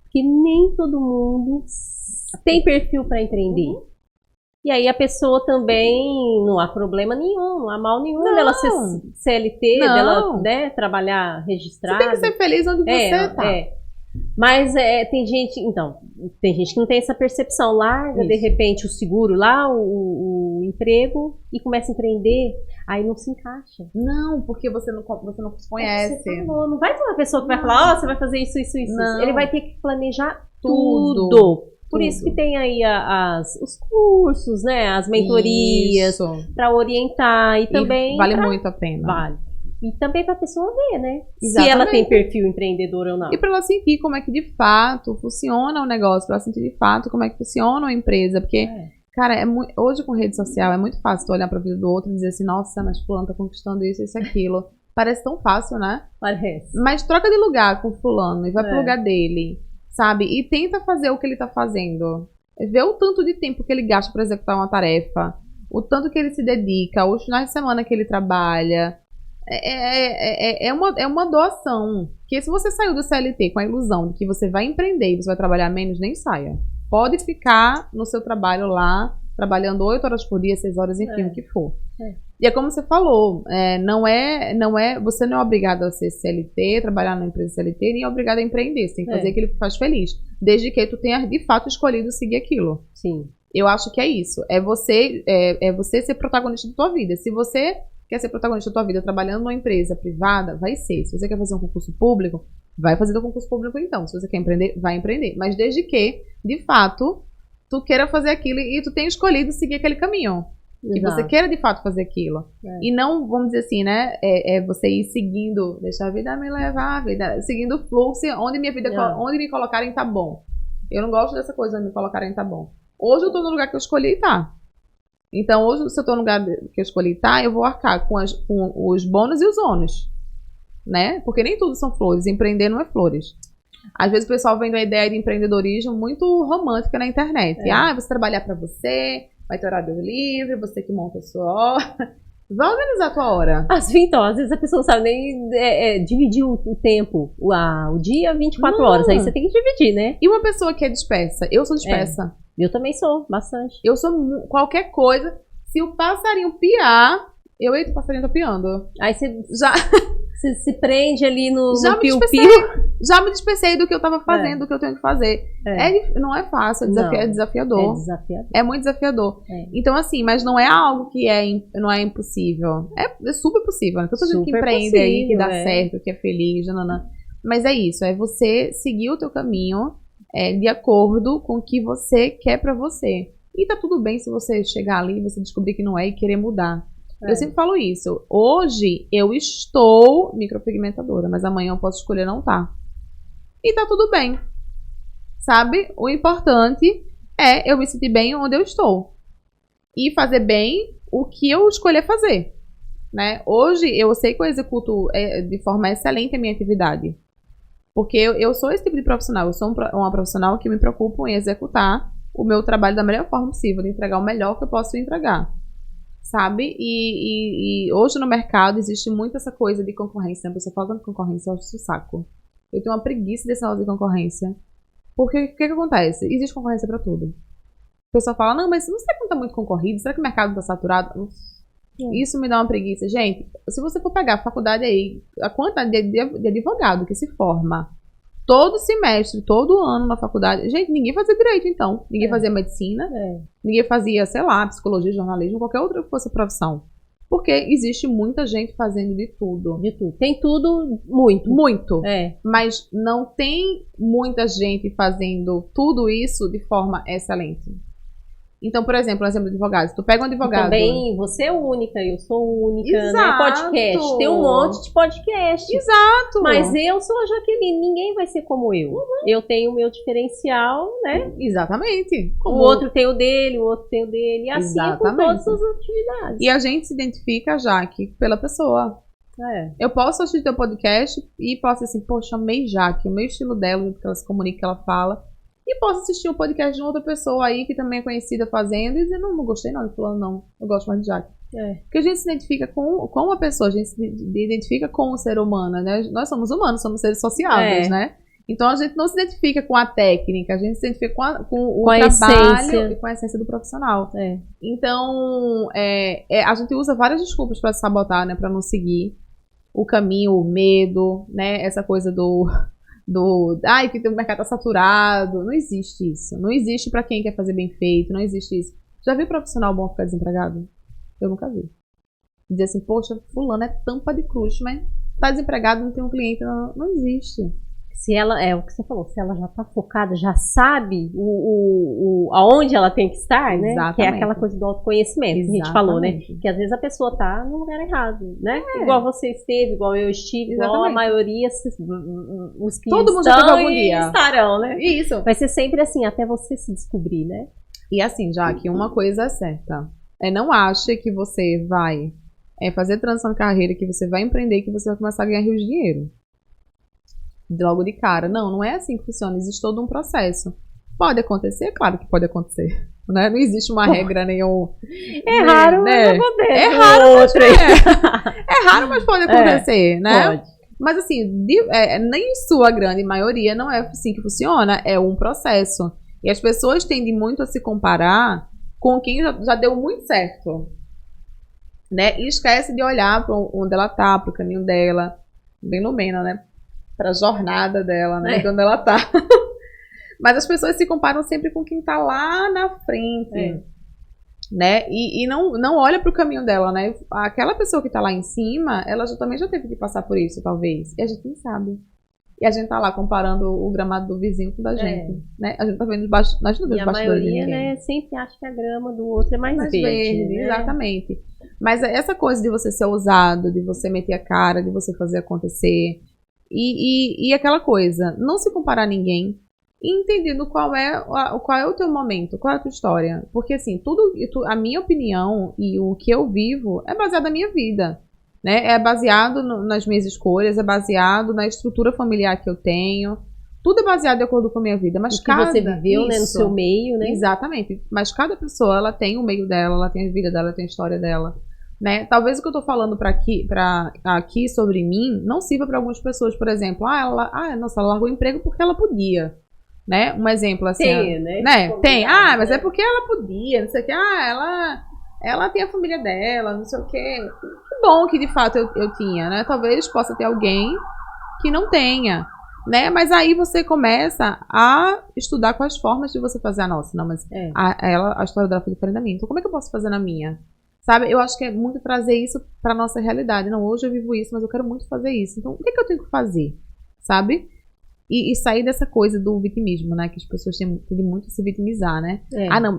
que nem todo mundo tem perfil para empreender. E aí a pessoa também, não há problema nenhum, não há mal nenhum dela ser CLT, dela, né, trabalhar registrado. Você tem que ser feliz onde você tá. Mas tem gente que não tem essa percepção, larga de repente o seguro lá, o emprego e começa a empreender, aí não se encaixa. Não, porque você não se conhece. Você falou, não vai ter uma pessoa que vai falar, você vai fazer isso. Ele vai ter que planejar tudo. Por isso que tem aí os cursos, né, as mentorias para orientar e também vale muito a pena. Vale. E também para a pessoa ver, né? Exatamente. Se ela tem perfil empreendedor ou não. E para ela sentir como é que de fato funciona o negócio, para ela sentir de fato como é que funciona a empresa, porque Cara, hoje com rede social é muito fácil tu olhar pra vida do outro e dizer assim, nossa, mas fulano tá conquistando isso, isso e aquilo. Parece tão fácil, né? Parece. Mas troca de lugar com fulano e vai pro lugar dele, sabe? E tenta fazer o que ele tá fazendo. Vê o tanto de tempo que ele gasta pra executar uma tarefa, o tanto que ele se dedica, os finais de semana que ele trabalha. É uma doação. Porque se você saiu do CLT com a ilusão de que você vai empreender e você vai trabalhar menos, nem saia. Pode ficar no seu trabalho lá, trabalhando 8 horas por dia, 6 horas, enfim, o que for. E é como você falou, você não é obrigado a ser CLT, trabalhar na empresa CLT, nem é obrigado a empreender. Você tem que fazer aquilo que faz feliz. Desde que tu tenha, de fato, escolhido seguir aquilo. Sim. Eu acho que é isso. É você ser protagonista da tua vida. Se você quer ser protagonista da tua vida trabalhando numa empresa privada, vai ser. Se você quer fazer um concurso público, vai fazer o concurso público então. Se você quer empreender, vai empreender. Mas desde que, de fato, tu queira fazer aquilo e tu tenha escolhido seguir aquele caminho. Que você queira, de fato, fazer aquilo. E não, vamos dizer assim, né? Você ir seguindo, deixar a vida me levar, seguindo o fluxo, onde me colocarem tá bom. Eu não gosto dessa coisa, onde me colocarem tá bom. Hoje eu tô no lugar que eu escolhi e tá. Então, hoje, se eu tô no lugar que eu escolhi tá, eu vou arcar com os bônus e os ônus. Né? Porque nem tudo são flores. Empreender não é flores. Às vezes o pessoal vem da ideia de empreendedorismo muito romântica na internet. Você trabalhar pra você, vai ter horário livre, você que monta a sua hora. Vai organizar a tua hora. Então, às vezes a pessoa não sabe nem dividir o tempo, o dia, 24 horas. Aí você tem que dividir, né? E uma pessoa que é dispersa? Eu sou dispersa. Eu também sou, bastante. Eu sou qualquer coisa. Se o passarinho piar, eita, o passarinho tá piando. Aí você se prende ali no piu-piu. Já me despecei do que eu tava fazendo, do que eu tenho que fazer. Não é fácil, é desafiador. É desafiador. É muito desafiador. Então, assim, mas não é algo que não é impossível. É super possível. Né? Todo mundo que empreende aí, que dá certo, que é feliz, mas é isso, é você seguir o teu caminho de acordo com o que você quer pra você. E tá tudo bem se você chegar ali e você descobrir que não é e querer mudar. Eu sempre falo isso. Hoje eu estou micropigmentadora, mas amanhã eu posso escolher não tá. E tá tudo bem. Sabe? O importante é eu me sentir bem onde eu estou. E fazer bem o que eu escolher fazer. Né? Hoje eu sei que eu executo de forma excelente a minha atividade. Porque eu sou esse tipo de profissional. Eu sou uma profissional que me preocupa em executar o meu trabalho da melhor forma possível, de entregar o melhor que eu posso entregar. Sabe? E hoje no mercado existe muito essa coisa de concorrência. A pessoa fala de concorrência, eu acho isso saco. Eu tenho uma preguiça desse lado de concorrência. Porque o que acontece? Existe concorrência pra tudo. A pessoa fala, não, mas não sei quanto tá muito concorrido, será que o mercado tá saturado? Isso me dá uma preguiça. Gente, se você for pegar a faculdade aí, a quantidade de advogado que se forma todo semestre, todo ano na faculdade. Gente, ninguém fazia direito, então. Ninguém fazia medicina. Ninguém fazia, sei lá, psicologia, jornalismo, qualquer outra que fosse profissão. Porque existe muita gente fazendo de tudo. De tudo. Tem tudo, muito. Muito. Mas não tem muita gente fazendo tudo isso de forma excelente. Então, por exemplo, um exemplo de advogado. Se tu pega um advogado... Também, você é única, eu sou única, Exato. Né? Podcast. Tem um monte de podcast. Exato. Mas eu sou a Jaqueline, ninguém vai ser como eu. Eu tenho o meu diferencial, né? Exatamente. O outro tem o dele, o outro tem o dele. E assim é com todas as atividades. E a gente se identifica, Jaque, pela pessoa. Eu posso assistir teu podcast e posso assim, poxa, amei Jaque, o meu estilo dela, o que ela se comunica, que ela fala. E posso assistir um podcast de outra pessoa aí que também é conhecida fazendo e dizer, não gostei não, falando não, eu gosto mais de Jaque. Porque a gente se identifica com a pessoa, a gente se identifica com o ser humano, né? Nós somos humanos, somos seres sociáveis, né? Então a gente não se identifica com a técnica, a gente se identifica com o trabalho essência. E com a essência do profissional. Então, a gente usa várias desculpas para se sabotar, né? Para não seguir o caminho, o medo, né? Essa coisa que o mercado tá saturado. Não existe isso. Não existe pra quem quer fazer bem feito. Não existe isso. Já viu profissional bom ficar desempregado? Eu nunca vi. Dizer assim, poxa, fulano é tampa de cruz, mas tá desempregado, não tem um cliente. Não existe. Se ela, o que você falou, se ela já tá focada, já sabe aonde ela tem que estar, né? Exatamente. Que é aquela coisa do autoconhecimento que a gente falou, né? Que às vezes a pessoa tá no lugar errado, né? Igual você esteve, igual eu estive, igual a maioria, os que todo mundo já teve algum dia. Estarão, né? Isso. Vai ser sempre assim, até você se descobrir, né? E assim, já que uma coisa é certa. Não ache que você vai fazer transição de carreira, que você vai empreender, que você vai começar a ganhar rios de dinheiro. Logo de cara. Não, não é assim que funciona. Existe todo um processo. Pode acontecer? Claro que pode acontecer. Né? Não existe uma regra nenhuma. É raro, né? Mas acontece. É raro, mas é raro, mas pode acontecer, né? Pode. Mas assim, nem sua grande maioria não é assim que funciona. É um processo. E as pessoas tendem muito a se comparar com quem já deu muito certo. Né? E esquece de olhar para onde ela tá, para o caminho dela. Bem Lumena, né? Para a jornada dela, né? De onde ela tá. Mas as pessoas se comparam sempre com quem tá lá na frente. Né? E não olha pro caminho dela, né? Aquela pessoa que tá lá em cima, ela também já teve que passar por isso, talvez. E a gente nem sabe. E a gente tá lá comparando o gramado do vizinho com o da gente. Né? A gente tá vendo nós não vemos bastidores de ninguém. A maioria, né, sempre acha que a grama do outro é mais verde. Né? Exatamente. Mas essa coisa de você ser ousado, de você meter a cara, de você fazer acontecer. E aquela coisa, não se comparar a ninguém. E entendendo qual é o teu momento, qual é a tua história. Porque assim, a minha opinião e o que eu vivo é baseado na minha vida. Né? É baseado nas minhas escolhas, é baseado na estrutura familiar que eu tenho. Tudo é baseado de acordo com a minha vida. Mas o que você viveu, né, no seu meio, né? Exatamente. Mas cada pessoa, ela tem o meio dela, ela tem a vida dela, ela tem a história dela. Né? Talvez o que eu tô falando aqui sobre mim não sirva para algumas pessoas, por exemplo. Nossa, ela largou o emprego porque ela podia. Né? Um exemplo assim. Tem, né? Tem. Mas é porque ela podia, não sei o que. Ela tem a família dela, não sei o que. Que bom que de fato eu tinha, né? Talvez possa ter alguém que não tenha, né? Mas aí você começa a estudar quais formas de você fazer a nossa. Não, mas a história dela foi diferente da minha. Então como é que eu posso fazer na minha? Sabe? Eu acho que é muito trazer isso pra nossa realidade. Não, hoje eu vivo isso, mas eu quero muito fazer isso. Então o que eu tenho que fazer? Sabe? E sair dessa coisa do vitimismo, né? Que as pessoas tendem muito a se vitimizar, né?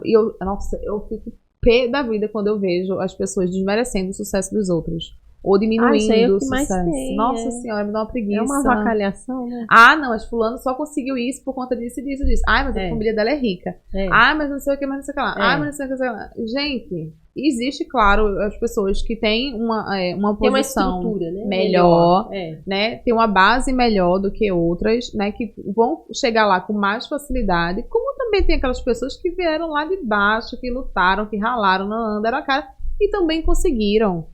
Eu fico pé da vida quando eu vejo as pessoas desmerecendo o sucesso dos outros. Ou diminuindo o sucesso. Nossa senhora, me dá uma preguiça. É uma avacalhação, né? Mas fulano só conseguiu isso por conta disso e disso e disso. Mas a família dela é rica. Mas não sei o que, mas não sei o que lá. Mas não sei o que lá. Gente, existe, claro, as pessoas que têm uma posição estrutura, né? melhor, né? Tem uma base melhor do que outras, né? Que vão chegar lá com mais facilidade. Como também tem aquelas pessoas que vieram lá de baixo, que lutaram, que ralaram, não deram a cara e também conseguiram.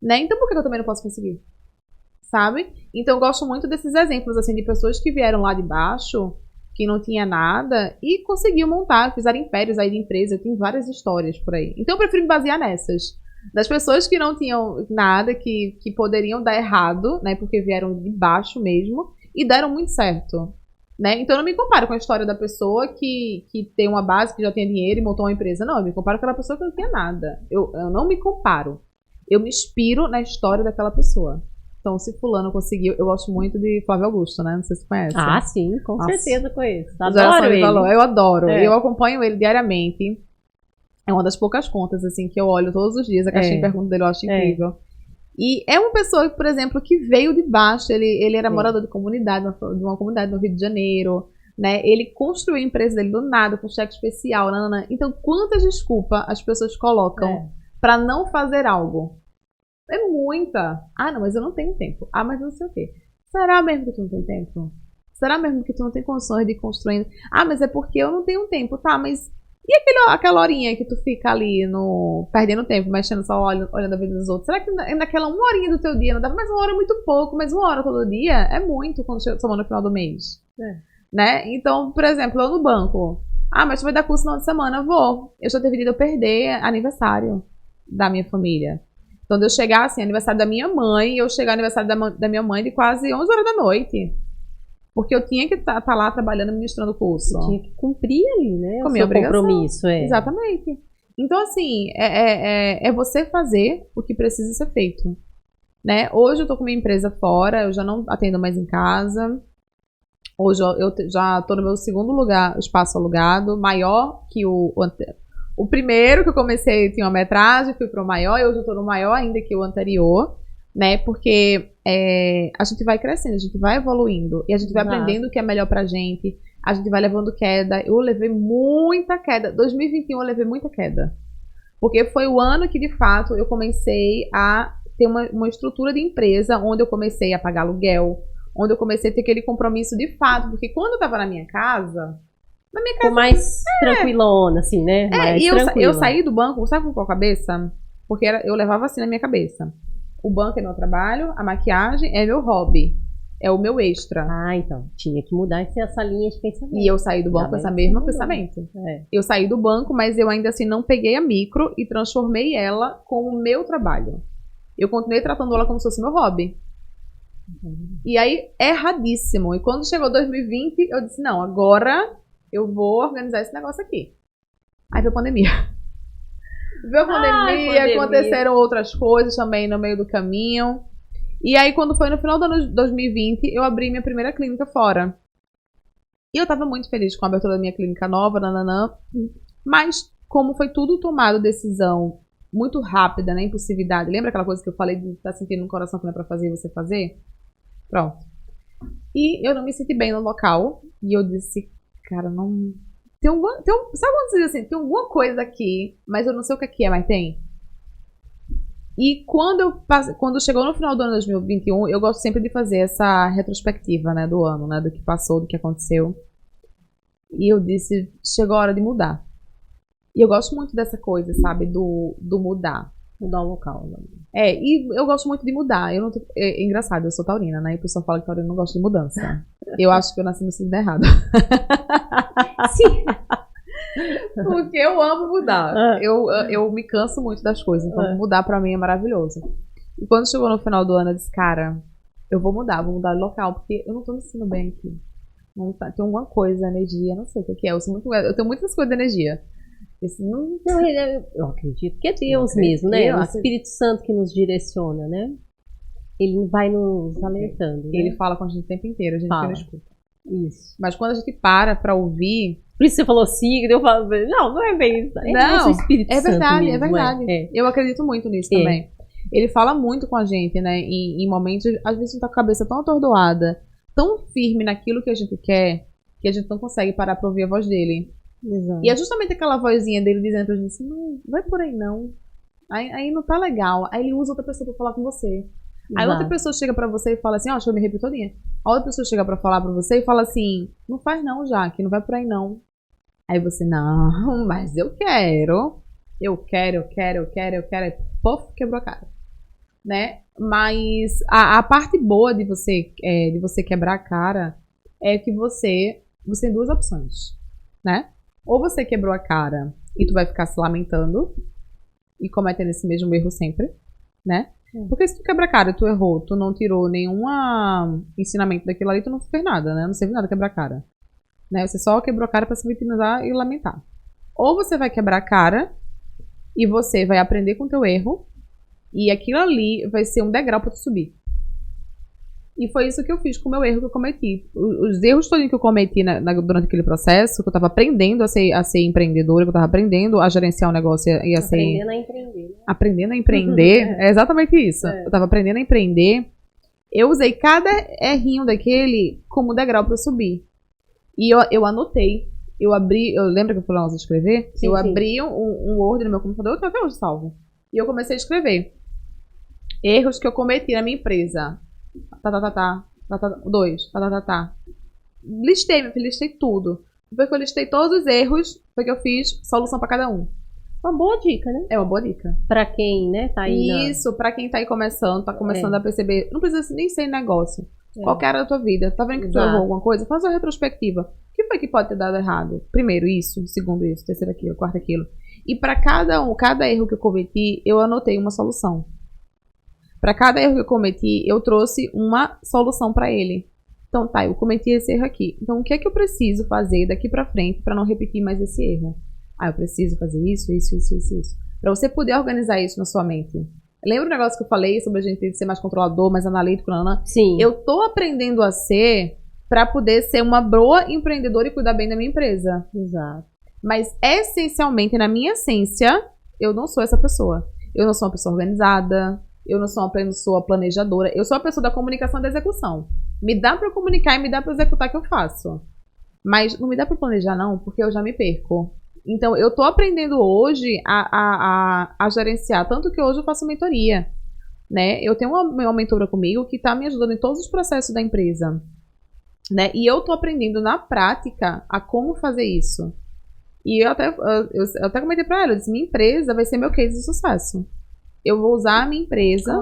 Né? Então por que eu também não posso conseguir? Sabe? Então eu gosto muito desses exemplos assim, de pessoas que vieram lá de baixo, que não tinha nada e conseguiu montar, fizeram impérios aí de empresa. Eu tenho várias histórias por aí. Então eu prefiro me basear nessas. Das pessoas que não tinham nada, que poderiam dar errado, né? Porque vieram de baixo mesmo e deram muito certo. Né? Então eu não me comparo com a história da pessoa que tem uma base, que já tem dinheiro e montou uma empresa. Não, eu me comparo com aquela pessoa que não tinha nada. Eu não me comparo. Eu me inspiro na história daquela pessoa. Então, se fulano conseguiu... Eu gosto muito de Flávio Augusto, né? Não sei se você conhece. Sim, com certeza conheço. Adoro ele. Eu adoro. Eu acompanho ele diariamente. É uma das poucas contas, assim, que eu olho todos os dias. A caixinha de perguntas dele eu acho incrível. E é uma pessoa, por exemplo, que veio de baixo. Ele era morador de uma comunidade no Rio de Janeiro. Né? Ele construiu a empresa dele do nada, com cheque especial. Nanana. Então, quantas desculpas as pessoas colocam pra não fazer algo? É muita. Não, mas eu não tenho tempo. Mas não sei o quê. Será mesmo que tu não tem tempo? Será mesmo que tu não tem condições de ir construindo? Mas é porque eu não tenho tempo. Tá, mas... E aquela horinha que tu fica ali perdendo tempo, mexendo só olhando a vida dos outros? Será que naquela uma horinha do teu dia não dá? Mas uma hora é muito pouco, mas uma hora todo dia é muito quando somos no final do mês. Né? Então, por exemplo, eu no banco. Mas tu vai dar curso no final de semana? Eu vou. Eu já deveria eu perder aniversário da minha família. Então, de eu chegar, assim, aniversário da minha mãe, e eu chegar no aniversário da minha mãe de quase 11 horas da noite. Porque eu tinha que estar lá trabalhando, ministrando o curso. Eu tinha que cumprir ali, né? Com a minha compromisso. Exatamente. Então, assim, é você fazer o que precisa ser feito. Né? Hoje eu tô com minha empresa fora, eu já não atendo mais em casa. Hoje eu já tô no meu segundo lugar, espaço alugado, maior que o primeiro que eu comecei tinha uma metragem, fui pro maior, e hoje eu tô no maior ainda que o anterior, né? Porque a gente vai crescendo, a gente vai evoluindo, e a gente vai aprendendo o que é melhor pra gente. a gente vai levando queda. Eu levei muita queda. 2021 eu levei muita queda. Porque foi o ano que, de fato, eu comecei a ter uma estrutura de empresa, onde eu comecei a pagar aluguel, onde eu comecei a ter aquele compromisso de fato. Porque quando eu tava na minha casa... mais tranquilona, assim, né? E eu saí do banco, sabe com qual cabeça? Porque eu levava assim na minha cabeça. O banco é meu trabalho, a maquiagem é meu hobby. É o meu extra. Então. Tinha que mudar essa linha de pensamento. E eu saí do banco com esse mesmo pensamento. Eu saí do banco, mas eu ainda assim não peguei a micro e transformei ela como meu trabalho. Eu continuei tratando ela como se fosse meu hobby. E aí, erradíssimo. E quando chegou 2020, eu disse, não, agora eu vou organizar esse negócio aqui. Aí veio a pandemia. Veio a pandemia, aconteceram outras coisas também no meio do caminho. E aí, quando foi no final do ano de 2020, eu abri minha primeira clínica fora. E eu tava muito feliz com a abertura da minha clínica nova, nananã. Mas, como foi tudo tomado decisão muito rápida, né? Impulsividade. Lembra aquela coisa que eu falei de estar sentindo no coração que não é pra fazer e você fazer? Pronto. E eu não me senti bem no local. E eu disse, cara, não... sabe quando você diz assim, tem alguma coisa aqui, mas eu não sei o que é, mas tem? E quando chegou no final do ano de 2021, eu gosto sempre de fazer essa retrospectiva, né, do ano, né, do que passou, do que aconteceu. E eu disse, chegou a hora de mudar. E eu gosto muito dessa coisa, sabe, do mudar. Mudar o local. Né? E eu gosto muito de mudar. É engraçado, eu sou taurina, né, e o pessoal fala que taurina não gosta de mudança. Eu acho que eu nasci no signo errado. Sim. Porque eu amo mudar. Eu me canso muito das coisas. Então mudar pra mim é maravilhoso. E quando chegou no final do ano, eu disse, cara, eu vou mudar de local, porque eu não tô me sentindo bem aqui. Não tá, tem alguma coisa, energia, não sei o que é. Eu tenho muitas coisas de energia. Eu acredito que é Deus mesmo, né? O Espírito Santo que nos direciona, né? Ele vai nos alertando. Ele fala com a gente o tempo inteiro, a gente não escuta. Isso. Mas quando a gente para pra ouvir... Por isso você falou signo, eu falo, não é bem isso. Não, o Espírito Santo verdade, mesmo, é verdade. Eu acredito muito nisso também. Ele fala muito com a gente, né? Em momentos, às vezes a gente tá com a cabeça tão atordoada, tão firme naquilo que a gente quer, que a gente não consegue parar pra ouvir a voz dele. Exato. E é justamente aquela vozinha dele dizendo pra gente assim, não, vai por aí não. Aí não tá legal. Aí ele usa outra pessoa pra falar com você. Aí outra pessoa chega pra você e fala assim, deixa eu me repetir todinha. A outra pessoa chega pra falar pra você e fala assim, não faz não, Jaque, não vai por aí não. Aí você, não, mas eu quero. Eu quero. Aí, pof, quebrou a cara. Né? Mas a parte boa de você quebrar a cara é que você tem duas opções, né? Ou você quebrou a cara e tu vai ficar se lamentando e cometendo esse mesmo erro sempre, né? Porque se tu quebra a cara e tu errou, tu não tirou nenhum ensinamento daquilo ali, tu não fez nada, né? Não serve nada quebrar a cara. Né? Você só quebrou a cara pra se vitimizar e lamentar. Ou você vai quebrar a cara e você vai aprender com o teu erro e aquilo ali vai ser um degrau pra tu subir. E foi isso que eu fiz com o meu erro que eu cometi. Os erros todos que eu cometi durante aquele processo, que eu tava aprendendo a ser empreendedora, que eu tava aprendendo a gerenciar um negócio e a ser... Aprendendo a empreender. Né? Aprendendo a empreender, é exatamente isso. Eu tava aprendendo a empreender. Eu usei cada errinho daquele como degrau pra eu subir. E eu anotei. Eu lembro que eu falei antes de escrever? Sim, abri um Word no meu computador, que eu até hoje salvo. E eu comecei a escrever. Erros que eu cometi na minha empresa. Listei, meu filho, listei tudo. Depois que eu listei todos os erros, foi que eu fiz solução pra cada um. Uma boa dica, né? É uma boa dica. Pra quem, né, tá aí. Isso, pra quem tá aí começando, tá começando a perceber. Não precisa nem ser negócio. Qualquer área da tua vida. Tá vendo que tu errou alguma coisa? Faz uma retrospectiva. O que foi que pode ter dado errado? Primeiro isso, segundo isso, terceiro aquilo, quarto aquilo. E pra cada erro que eu cometi, eu anotei uma solução. Pra cada erro que eu cometi, eu trouxe uma solução pra ele. Então tá, eu cometi esse erro aqui. Então o que é que eu preciso fazer daqui pra frente pra não repetir mais esse erro? Eu preciso fazer isso. Pra você poder organizar isso na sua mente. Lembra o negócio que eu falei sobre a gente ser mais controlador, mais analítico? Sim. Eu tô aprendendo a ser pra poder ser uma boa empreendedora e cuidar bem da minha empresa. Exato. Mas essencialmente, na minha essência, eu não sou essa pessoa. Eu não sou uma pessoa organizada. Eu não sou uma pessoa planejadora. Eu sou a pessoa da comunicação e da execução. Me dá pra comunicar e me dá pra executar o que eu faço. Mas não me dá para planejar não, porque eu já me perco. Então, eu tô aprendendo hoje a gerenciar, tanto que hoje eu faço mentoria, né? Eu tenho uma mentora comigo que tá me ajudando em todos os processos da empresa, né? E eu tô aprendendo na prática a como fazer isso. E eu até comentei pra ela, eu disse, minha empresa vai ser meu case de sucesso. Eu vou usar a minha empresa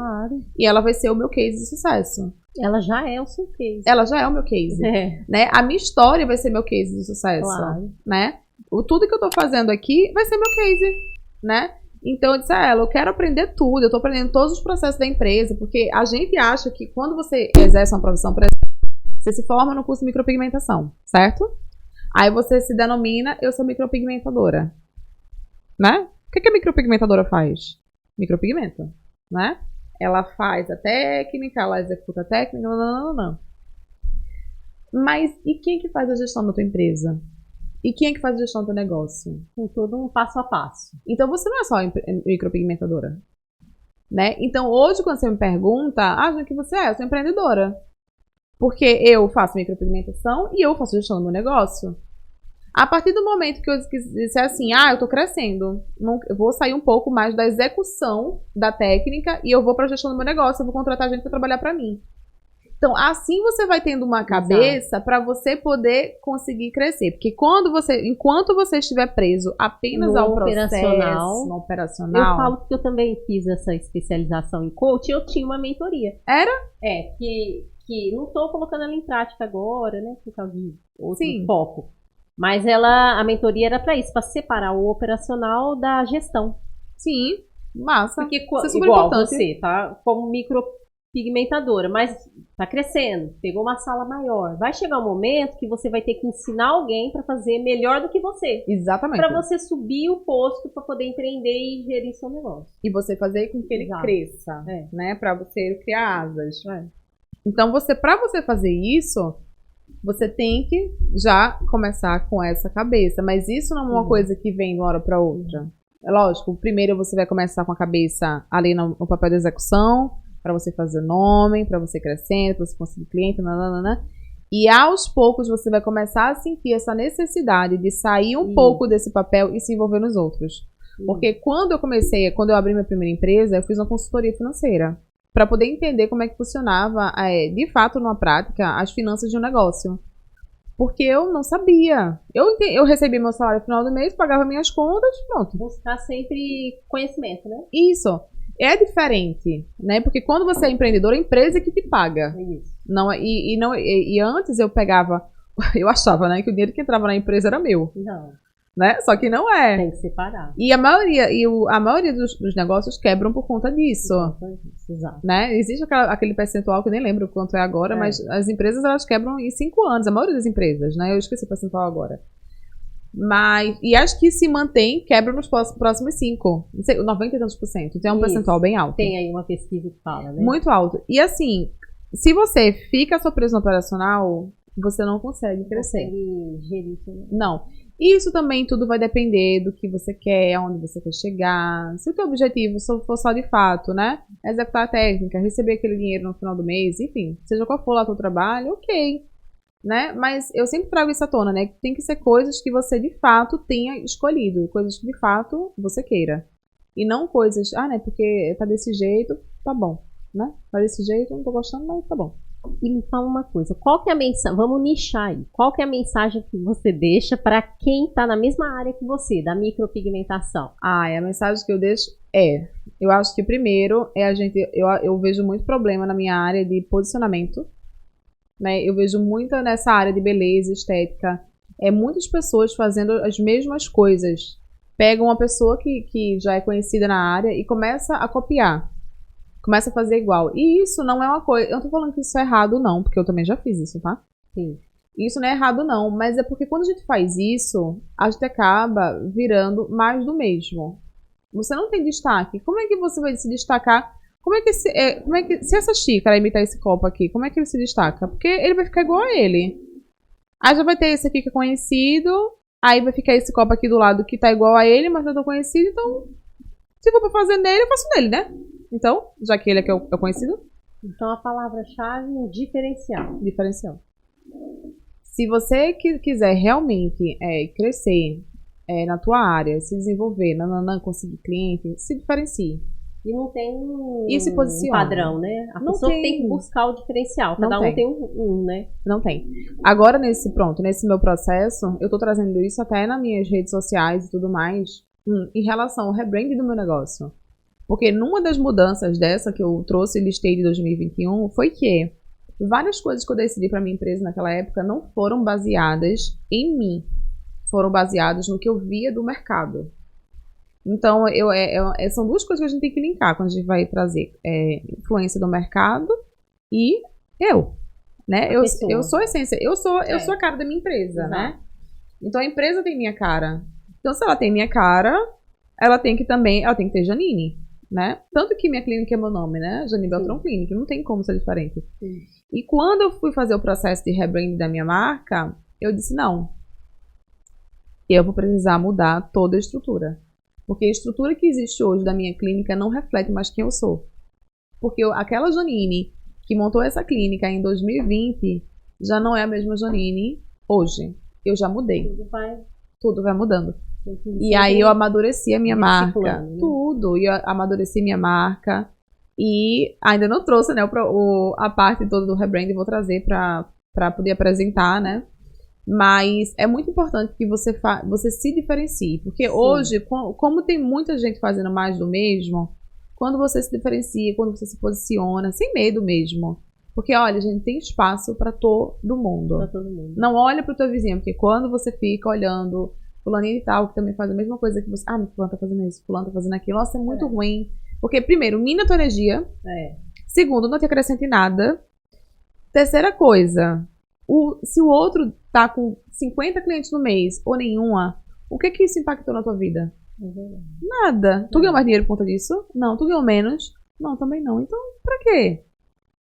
e ela vai ser o meu case de sucesso. Ela já é o seu case. Ela já é o meu case, né? A minha história vai ser meu case de sucesso, né? Tudo que eu tô fazendo aqui vai ser meu case, né? Então eu disse a ela, eu quero aprender tudo, eu tô aprendendo todos os processos da empresa, porque a gente acha que quando você exerce uma profissão, por exemplo, você se forma no curso de micropigmentação, certo? Aí você se denomina, eu sou micropigmentadora, né? O que a micropigmentadora faz? Micropigmenta, né? Ela faz a técnica, ela executa a técnica, não. Mas e quem que faz a gestão da tua empresa? E quem é que faz a gestão do teu negócio? Com todo um passo a passo. Então você não é só micropigmentadora, né? Então hoje quando você me pergunta, o que você é? Eu sou empreendedora. Porque eu faço micropigmentação e eu faço gestão do meu negócio. A partir do momento que eu disser assim, eu tô crescendo, eu vou sair um pouco mais da execução da técnica e eu vou pra gestão do meu negócio, eu vou contratar gente para trabalhar para mim. Então, assim você vai tendo uma cabeça para você poder conseguir crescer. Porque enquanto você estiver preso apenas ao processo, no operacional... Eu falo que eu também fiz essa especialização em coaching, eu tinha uma mentoria. Era? Que não estou colocando ela em prática agora, né? Por causa de outro foco. Mas a mentoria era para isso, para separar o operacional da gestão. Sim, massa. Porque isso é super importante. Você, tá? Como micropigmentadora, mas tá crescendo, pegou uma sala maior. Vai chegar um momento que você vai ter que ensinar alguém para fazer melhor do que você. Exatamente. Para você subir o posto para poder empreender e gerir seu negócio. E você fazer com que ele cresça, né? Para você criar asas. Então, para você fazer isso, você tem que já começar com essa cabeça. Mas isso não é uma coisa que vem de uma hora para outra. É lógico, primeiro você vai começar com a cabeça ali no papel da execução, para você fazer nome, para você crescendo, para você conseguir cliente, nananana. E aos poucos você vai começar a sentir essa necessidade de sair um pouco desse papel e se envolver nos outros. Porque quando eu abri minha primeira empresa, eu fiz uma consultoria financeira para poder entender como é que funcionava, de fato, numa prática, as finanças de um negócio. Porque eu não sabia. Eu recebia meu salário no final do mês, pagava minhas contas, pronto. Buscar sempre conhecimento, né? Isso. É diferente, né? Porque quando você é empreendedor, a empresa é que te paga. É isso. E antes eu achava, né, que o dinheiro que entrava na empresa era meu. Não. Né? Só que não é. Tem que separar. E a maioria dos negócios quebram por conta disso. Exato. Né? Existe aquele percentual que eu nem lembro quanto é agora, mas as empresas elas quebram em 5 anos, a maioria das empresas, né? Eu esqueci o percentual agora. E as que se mantém quebram nos próximos 5, 90 e tantos %. Então é um percentual bem alto. Tem aí uma pesquisa que fala, né? Muito alto. E assim, se você fica só preso no operacional, você não consegue crescer. Consegue gerir isso. Não. Isso também tudo vai depender do que você quer, aonde você quer chegar. Se o teu objetivo for só de fato, né? Executar a técnica, receber aquele dinheiro no final do mês, enfim, seja qual for lá o teu trabalho, ok. Né? Mas eu sempre trago isso à tona, né? Que tem que ser coisas que você de fato tenha escolhido, coisas que de fato você queira. E não coisas, né? Porque tá desse jeito, tá bom, né? Tá desse jeito, não tô gostando, mas tá bom. E me fala uma coisa, qual que é a mensagem, vamos nichar aí, qual que é a mensagem que você deixa para quem está na mesma área que você, da micropigmentação? A mensagem que eu deixo eu acho que primeiro eu vejo muito problema na minha área de posicionamento, né? Eu vejo muito nessa área de beleza, estética, muitas pessoas fazendo as mesmas coisas, pegam uma pessoa que já é conhecida na área e começa a copiar. Começa a fazer igual. E isso não é uma coisa... Eu não tô falando que isso é errado, não. Porque eu também já fiz isso, tá? Sim. Isso não é errado, não. Mas é porque quando a gente faz isso, a gente acaba virando mais do mesmo. Você não tem destaque. Como é que você vai se destacar? Se essa xícara imitar esse copo aqui, como é que ele se destaca? Porque ele vai ficar igual a ele. Aí já vai ter esse aqui que é conhecido. Aí vai ficar esse copo aqui do lado que tá igual a ele, mas não é tão conhecido. Então, se for pra fazer nele, eu faço nele, né? Então, já que ele é que é o conhecido. Então a palavra-chave é diferencial. Diferencial. Se você quiser realmente crescer na tua área, se desenvolver, conseguir cliente, se diferencie. E não tem um padrão, né? A pessoa tem que buscar o diferencial. Cada um tem um, né? Não tem. Agora, nesse meu processo, eu tô trazendo isso até nas minhas redes sociais e tudo mais, em relação ao rebranding do meu negócio. Porque numa das mudanças dessa que eu trouxe e listei de 2021, foi que várias coisas que eu decidi para minha empresa naquela época não foram baseadas em mim. Foram baseadas no que eu via do mercado. Então, são duas coisas que a gente tem que linkar quando a gente vai trazer influência do mercado e eu, né? Eu sou a essência, eu sou a cara da minha empresa, né? Então, a empresa tem minha cara. Então, se ela tem minha cara, ela tem que ter Janine, né? Tanto que minha clínica é meu nome, né? Janine Beltrão Clinic, não tem como ser diferente. Sim. E quando eu fui fazer o processo de rebranding da minha marca, eu disse, não, eu vou precisar mudar toda a estrutura. Porque a estrutura que existe hoje da minha clínica não reflete mais quem eu sou. Porque aquela Janine que montou essa clínica em 2020 já não é a mesma Janine hoje. Eu já mudei. Tudo vai mudando. E aí eu amadureci a minha marca. Né? Tudo. E eu amadureci minha marca. E ainda não trouxe, né, a parte toda do rebranding. Vou trazer para poder apresentar, né? Mas é muito importante que você se diferencie. Porque hoje, como tem muita gente fazendo mais do mesmo, quando você se diferencia, quando você se posiciona, sem medo mesmo. Porque, olha, a gente tem espaço para todo mundo. Pra todo mundo. Não olha pro teu vizinho, porque quando você fica olhando fulaninho e tal, que também faz a mesma coisa que você... Ah, mas fulano tá fazendo isso, fulano tá fazendo aquilo. Nossa, é muito ruim. Porque, primeiro, mina tua energia. Segundo, não te acrescenta em nada. Terceira coisa... se o outro tá com 50 clientes no mês ou nenhuma, o que isso impactou na tua vida? Nada. Tu ganhou mais dinheiro por conta disso? Não. Tu ganhou menos? Não, também não. Então, pra quê?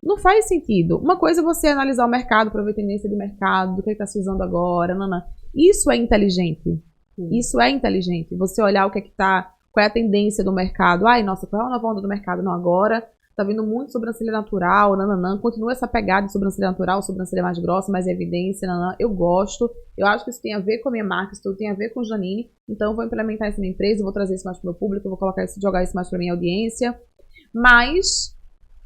Não faz sentido. Uma coisa é você analisar o mercado pra ver tendência de mercado, do que tá se usando agora, não. Isso é inteligente. Isso é inteligente. Você olhar o que tá, qual é a tendência do mercado. Ai, nossa, qual é a nova onda do mercado? Não, agora... Tá vindo muito sobrancelha natural, continua essa pegada de sobrancelha natural, sobrancelha mais grossa, mais evidência, eu gosto, eu acho que isso tem a ver com a minha marca, isso tudo tem a ver com Janine, então eu vou implementar isso na minha empresa, vou trazer isso mais pro meu público, vou jogar isso mais pra minha audiência, mas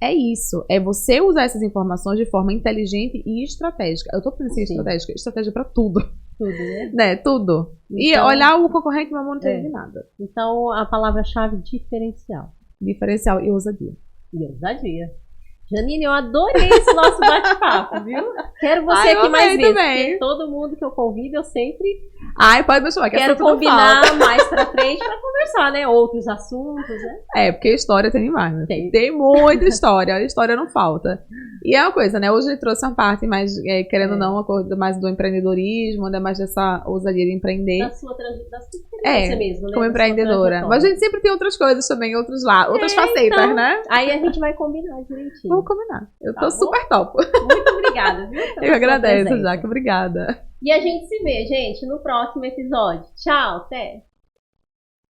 é isso, é você usar essas informações de forma inteligente e estratégica. Eu tô pensando em estratégia pra tudo. Tudo, né? Tudo. Então, e olhar o concorrente, meu amor, não tem de nada. Então, a palavra-chave diferencial. Diferencial e ousadia. E ousadia. Janine, eu adorei esse nosso bate-papo, viu? Quero você aqui mais vezes. Porque todo mundo que eu convido, eu sempre... Pode me chamar. Quero combinar mais pra frente pra conversar, né? Outros assuntos, né? Porque história tem demais, né? Tem muita história. A história não falta. E é uma coisa, né? Hoje eu trouxe uma parte mais, querendo ou não, uma coisa mais do empreendedorismo, né? Mais dessa ousadia de empreender. Da sua experiência mesmo, né? Como empreendedora. Mas a gente sempre tem outras coisas também, outras facetas, então, né? Aí a gente vai combinar direitinho. Vamos combinar. Eu tô super top. Muito obrigada, viu? Eu agradeço, Jaque. Obrigada. E a gente se vê, gente, no próximo episódio. Tchau, até!